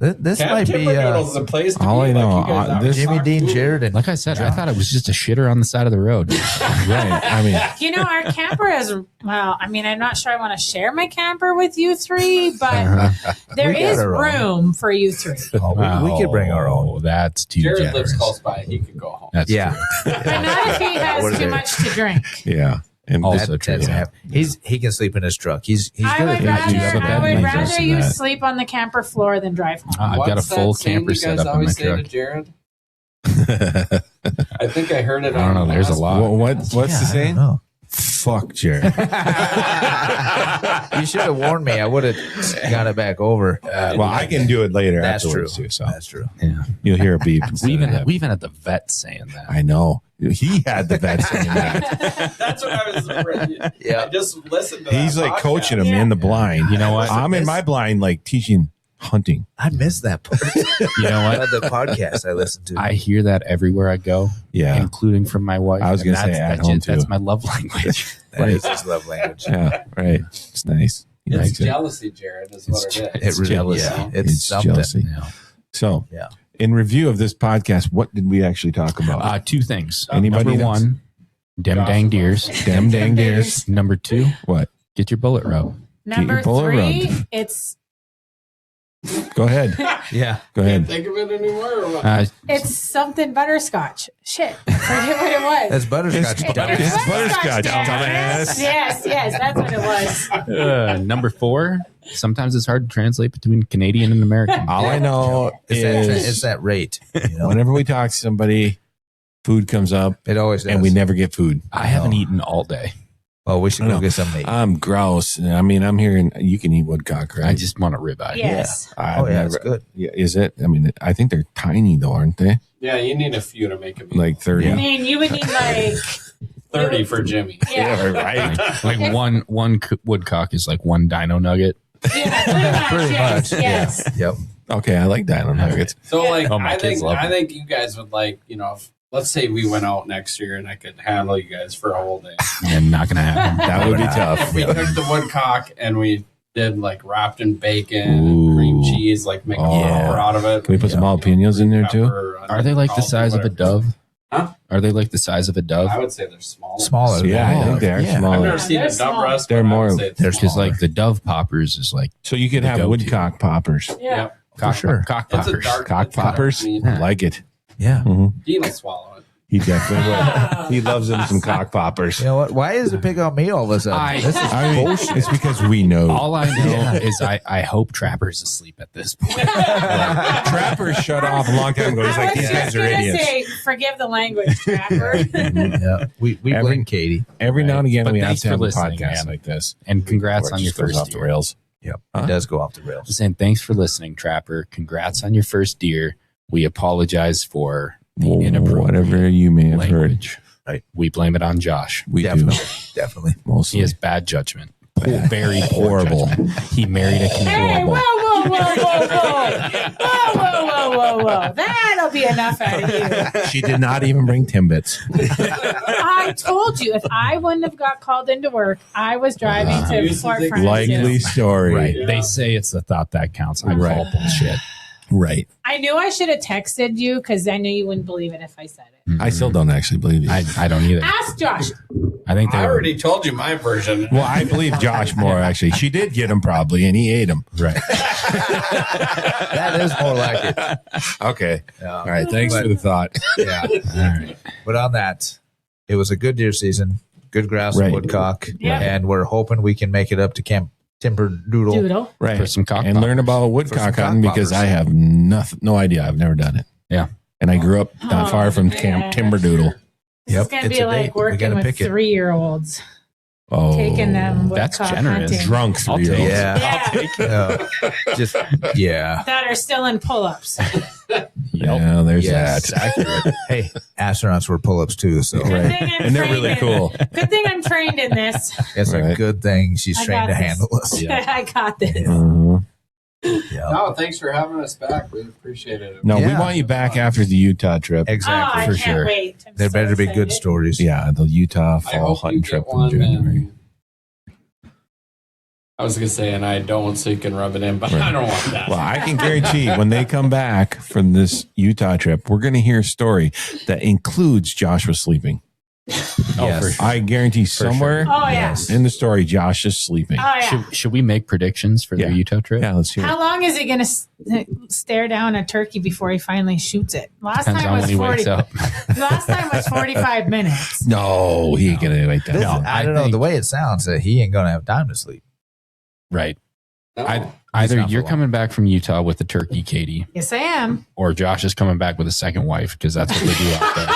Mm-hmm. This Camp might be Timberdoodle's the place to all be. I know, you guys out this- Jimmy sock Dean, food. Jared, and Like I said, I thought it was just a shitter on the side of the road. Right. I mean, You know, our camper is, well, I mean, I'm not sure I want to share my camper with you three, but there We got is our own. room for you three. Oh, we could bring our own. Oh, that's too Jared generous. lives close by. He could go home. That's Yeah. true. But not if he has We're too there. much to drink. yeah. And Also That- true. that's hap- he can sleep in his truck. He's I good would at Yeah, that. you have a bed rather, I would and rather just you that. sleep on the camper floor than drive home. I've got a What's full that saying camper you set guys up in my always say to truck. Jared? I think I heard it. I don't know. on the There's a last lot. what's the Yeah, I don't saying? know. Fuck Jared. You should have warned me. I would have got it back over. Well, I can do it later. That's true. afterwards Too, so That's true. Yeah. you'll hear a beep. We instead of that. even had the vet saying that. I know. He had the vet saying that. That's what I was. I Yeah. just listened to. He's that like podcast. coaching him in the blind. You know what? I'm in my blind, like teaching hunting. I missed that part. You know what? The podcast I listened to. I hear that everywhere I go, Yeah. including from my wife. I was And gonna say that's- at that's home, just- That's too. my love language. That is his love language. Yeah. Right. It's nice. It's jealousy, Jared, is what it is. It really, jealousy. yeah, it's something. jealousy. Yeah. So, in review of this podcast, what did we actually talk about? 2 things. Anybody Number else? 1, dem dang deers. Damn dang deers. Number 2, What? get your bullet rub. Number bullet 3, rubbed. it's Go ahead. Yeah. Go Can't ahead. think of it anymore. Or what? it's something butterscotch. Shit, I forget what it was. That's butterscotch. It's dumbass. It's butterscotch, dumbass. dumbass. Yes, that's what it was. Number 4, sometimes it's hard to translate between Canadian and American. All I know It's is that rate. You know? whenever we talk to somebody, food comes up, It always does. and we never get food. I haven't eaten all day. Well, we should I go know. get some meat. I'm grouse. I mean, I'm hearing you can eat woodcock, right? I just want a ribeye. Yes. I've it's good. Yeah, is it? I mean, I think they're tiny though, aren't they? Yeah, you need a few to make it. Like 30. I mean, you would need like 30 for Jimmy. yeah, right. Like one woodcock is like 1 dino nugget. yeah, pretty much. Yes. Yep. Okay, I like dino nuggets. So, like, Oh, my kids love I them. think you guys would like, if, let's say we went out next year and I could handle you guys for a whole day. And not gonna happen. That would be tough. If we took the woodcock and we did like wrapped in bacon Ooh. and cream cheese, like make a proper out of it. Can we put some jalapenos in there too? Pepper, Are they like the size of a dove? Huh? Are they like the size of a dove? I would say they're smaller. Smaller. Yeah, I think they are Yeah. I've smaller. never seen They're a dove small. breast. They're but I would more- say it's Because smaller. like the dove poppers is like So you could The have go-to. woodcock poppers. Yeah. cock, sure. cock It's a poppers. dark Cock it's a dark poppers? meat. Like it. Yeah. Dean will swallow it. He definitely would. He loves them some cock poppers. You know what? Why is it pick on me all of a sudden? This is I mean, bullshit. it's because we know. All I know is I hope Trapper's asleep at this point. Trapper shut off a long time ago. He's I like, was these guys just are gonna idiots. say, forgive the language, Trapper. Yeah. We blame Katie. Every now and again, But we have thanks to for have a listening, podcast man. like this. And congrats Where it on your just goes first off the deer. rails. Yep. Huh? It does go off the rails. Saying thanks for listening, Trapper. Congrats on your first deer. We apologize for the inappropriate Whatever you may have heard. language. Right. We blame it on Josh. We Definitely. do. Definitely. Mostly. He has bad judgment. Very poor Horrible. judgment. He married a Hey, Canadian. whoa, whoa, whoa, whoa, whoa. Whoa, whoa, whoa, whoa, whoa. That'll be enough out of you. She did not even bring Timbits. I told you, if I wouldn't have got called into work, I was driving to Uses Fort it- Francis. Likely story. Right. Yeah. They say it's the thought that counts. I Right. call bullshit. Right. I knew I should have texted you because I knew you wouldn't believe it if I said it. I still don't actually believe you. I don't either. Ask Josh. I think they I were already told you my version. Well, I believe Josh more, actually. She did get him probably, and he ate him. right. That is more like it. Okay. Yeah. All right. Thanks for the thought. Yeah. All right. But on that, it was a good deer season, good grouse Right. and woodcock, Yeah. and we're hoping we can make it up to Camp Timberdoodle. Doodle. Right. For some cock and learn about For woodcock some cock hunting because poppers. I have no idea. I've never done it. Yeah. And I grew up not Oh, far from man. Camp Timberdoodle. This Yep, is going to it's be a date. like We working gotta with pick it. 3-year-olds. Oh, Taking them That's woodcock generous. hunting. drunk I'll take 3-year-olds. Yeah. Yeah, Just yeah. that are still in pull-ups. Yeah, there's Yes. that. Accurate. Hey, astronauts were pull-ups too, so Good Right. thing I'm And they're trained really in- cool. Good thing I'm trained in this. it's a Right. good thing she's I trained got to this. handle us. I got this. Uh-huh. Yeah. No, thanks for having us back. We appreciate it. No, we Yeah. want you back after the Utah trip. Exactly. Oh, I for can't sure. wait. I'm There so better be good excited. stories. Yeah, the Utah I fall hope you hunting get trip in one. January. And I was gonna say, and I don't, so you can rub it in, but I don't want that. Well, I can guarantee when they come back from this Utah trip, we're going to hear a story that includes Joshua sleeping. Yes. I guarantee somewhere Oh, yeah. in the story, Josh is sleeping. Oh, yeah. Should we make predictions for Yeah. the Utah trip? Yeah, let's hear it. How long is he going to stare down a turkey before he finally shoots it? Last Depends time on was when he 40. wakes up. Last time was 45 minutes. No, he ain't going to wait that This- long. I don't know. The way it sounds, that he ain't gonna have time to sleep. Right. No. Either not for you're long. coming back from Utah with the turkey, Katie, Yes, I am. or Josh is coming back with a second wife because that's what they do out there.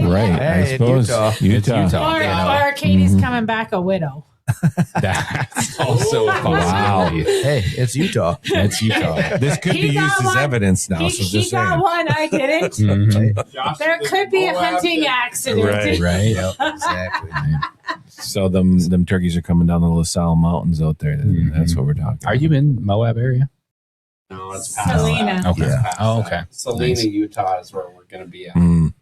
Right. Hey, I in suppose. Utah. It's Utah. Utah. Or, you know. or Katie's Mhm. coming back a widow. That's also a Wow. possibility. Hey, it's Utah. That's Utah. This could He be got used as one. evidence now. So He just got saying. one, I didn't. Mhm. Josh There did could be a Moab hunting did- accident. Right. Right. Yep, exactly. So them turkeys are coming down the LaSalle Mountains out there. Mhm. That's what we're talking Are about. you in Moab area? No, it's past Selena. that. Okay. Yeah. Past Oh, that. okay. Selena, Nice. Utah is where we're going to be at. Mm.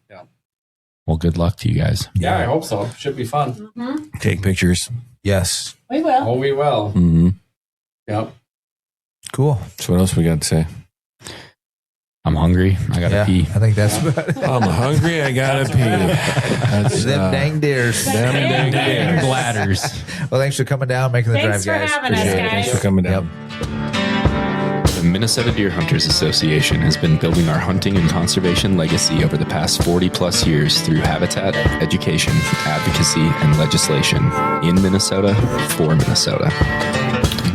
Well, good luck to you guys. Yeah, I hope so. Should be fun. Mhm. Take pictures. Yes. We will. Oh, we will. Mm-hmm. Yep. Cool. So what else we got to say? I'm hungry. I gotta pee. I think that's about it. I'm hungry. I gotta pee. That's, Them dang deers. them dang Dang days. bladders. Well, thanks for coming down, making the Thanks drive, for guys. having us, Appreciate it. guys. Thanks for coming down. The Minnesota Deer Hunters Association has been building our hunting and conservation legacy over the past 40 plus years through habitat, education, advocacy, and legislation in Minnesota for Minnesota.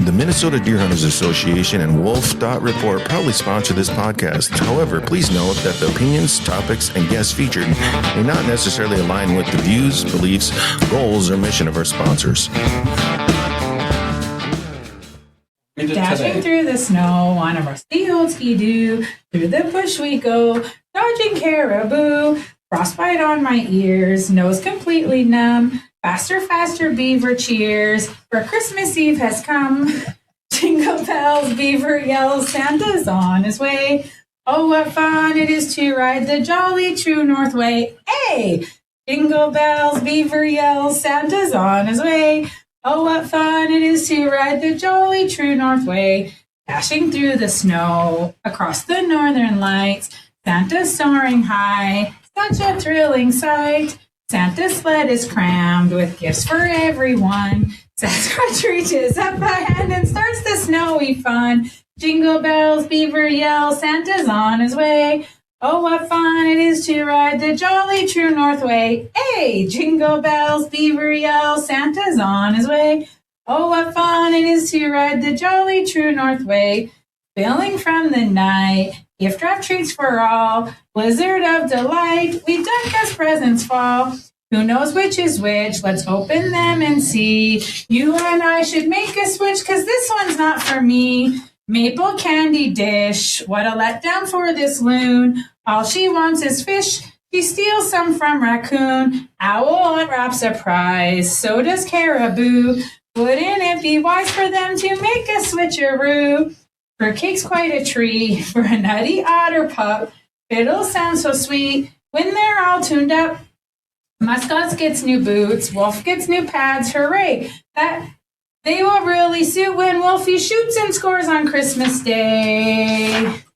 The Minnesota Deer Hunters Association and wolf.report proudly sponsor this podcast. However, please note that the opinions, topics, and guests featured may not necessarily align with the views, beliefs, goals, or mission of our sponsors. Dashing through the snow on a rusty old ski-doo. Through the bush we go, dodging caribou. Frostbite on my ears, nose completely numb. Faster, faster, beaver cheers, for Christmas Eve has come. Jingle bells, beaver yells, Santa's on his way. Oh, what fun it is to ride the jolly true North Way. Hey! Jingle bells, beaver yells, Santa's on his way. Oh, what fun it is to ride the jolly true North Way. Dashing through the snow, across the northern lights. Santa's soaring high, such a thrilling sight. Santa's sled is crammed with gifts for everyone. Sasquatch reaches up a hand and starts the snowy fun. Jingle bells, beaver yell, Santa's on his way. Oh, what fun it is to ride the jolly true North Way. Hey, jingle bells, beaver yell, Santa's on his way. Oh, what fun it is to ride the jolly true North Way. Spilling from the night, gift wrap treats for all. Blizzard of delight, we duck as presents fall. Who knows which is which? Let's open them and see. You and I should make a switch, 'cause this one's not for me. Maple candy dish, what a letdown for this loon. All she wants is fish, she steals some from raccoon. Owl unwraps a prize, so does caribou. Wouldn't it be wise for them to make a switcheroo? Fruitcake's quite a treat for a nutty otter pup. Fiddles sound so sweet when they're all tuned up. Muskox gets new boots, Wolf gets new pads, hooray! That they will really suit when Wolfie shoots and scores on Christmas Day.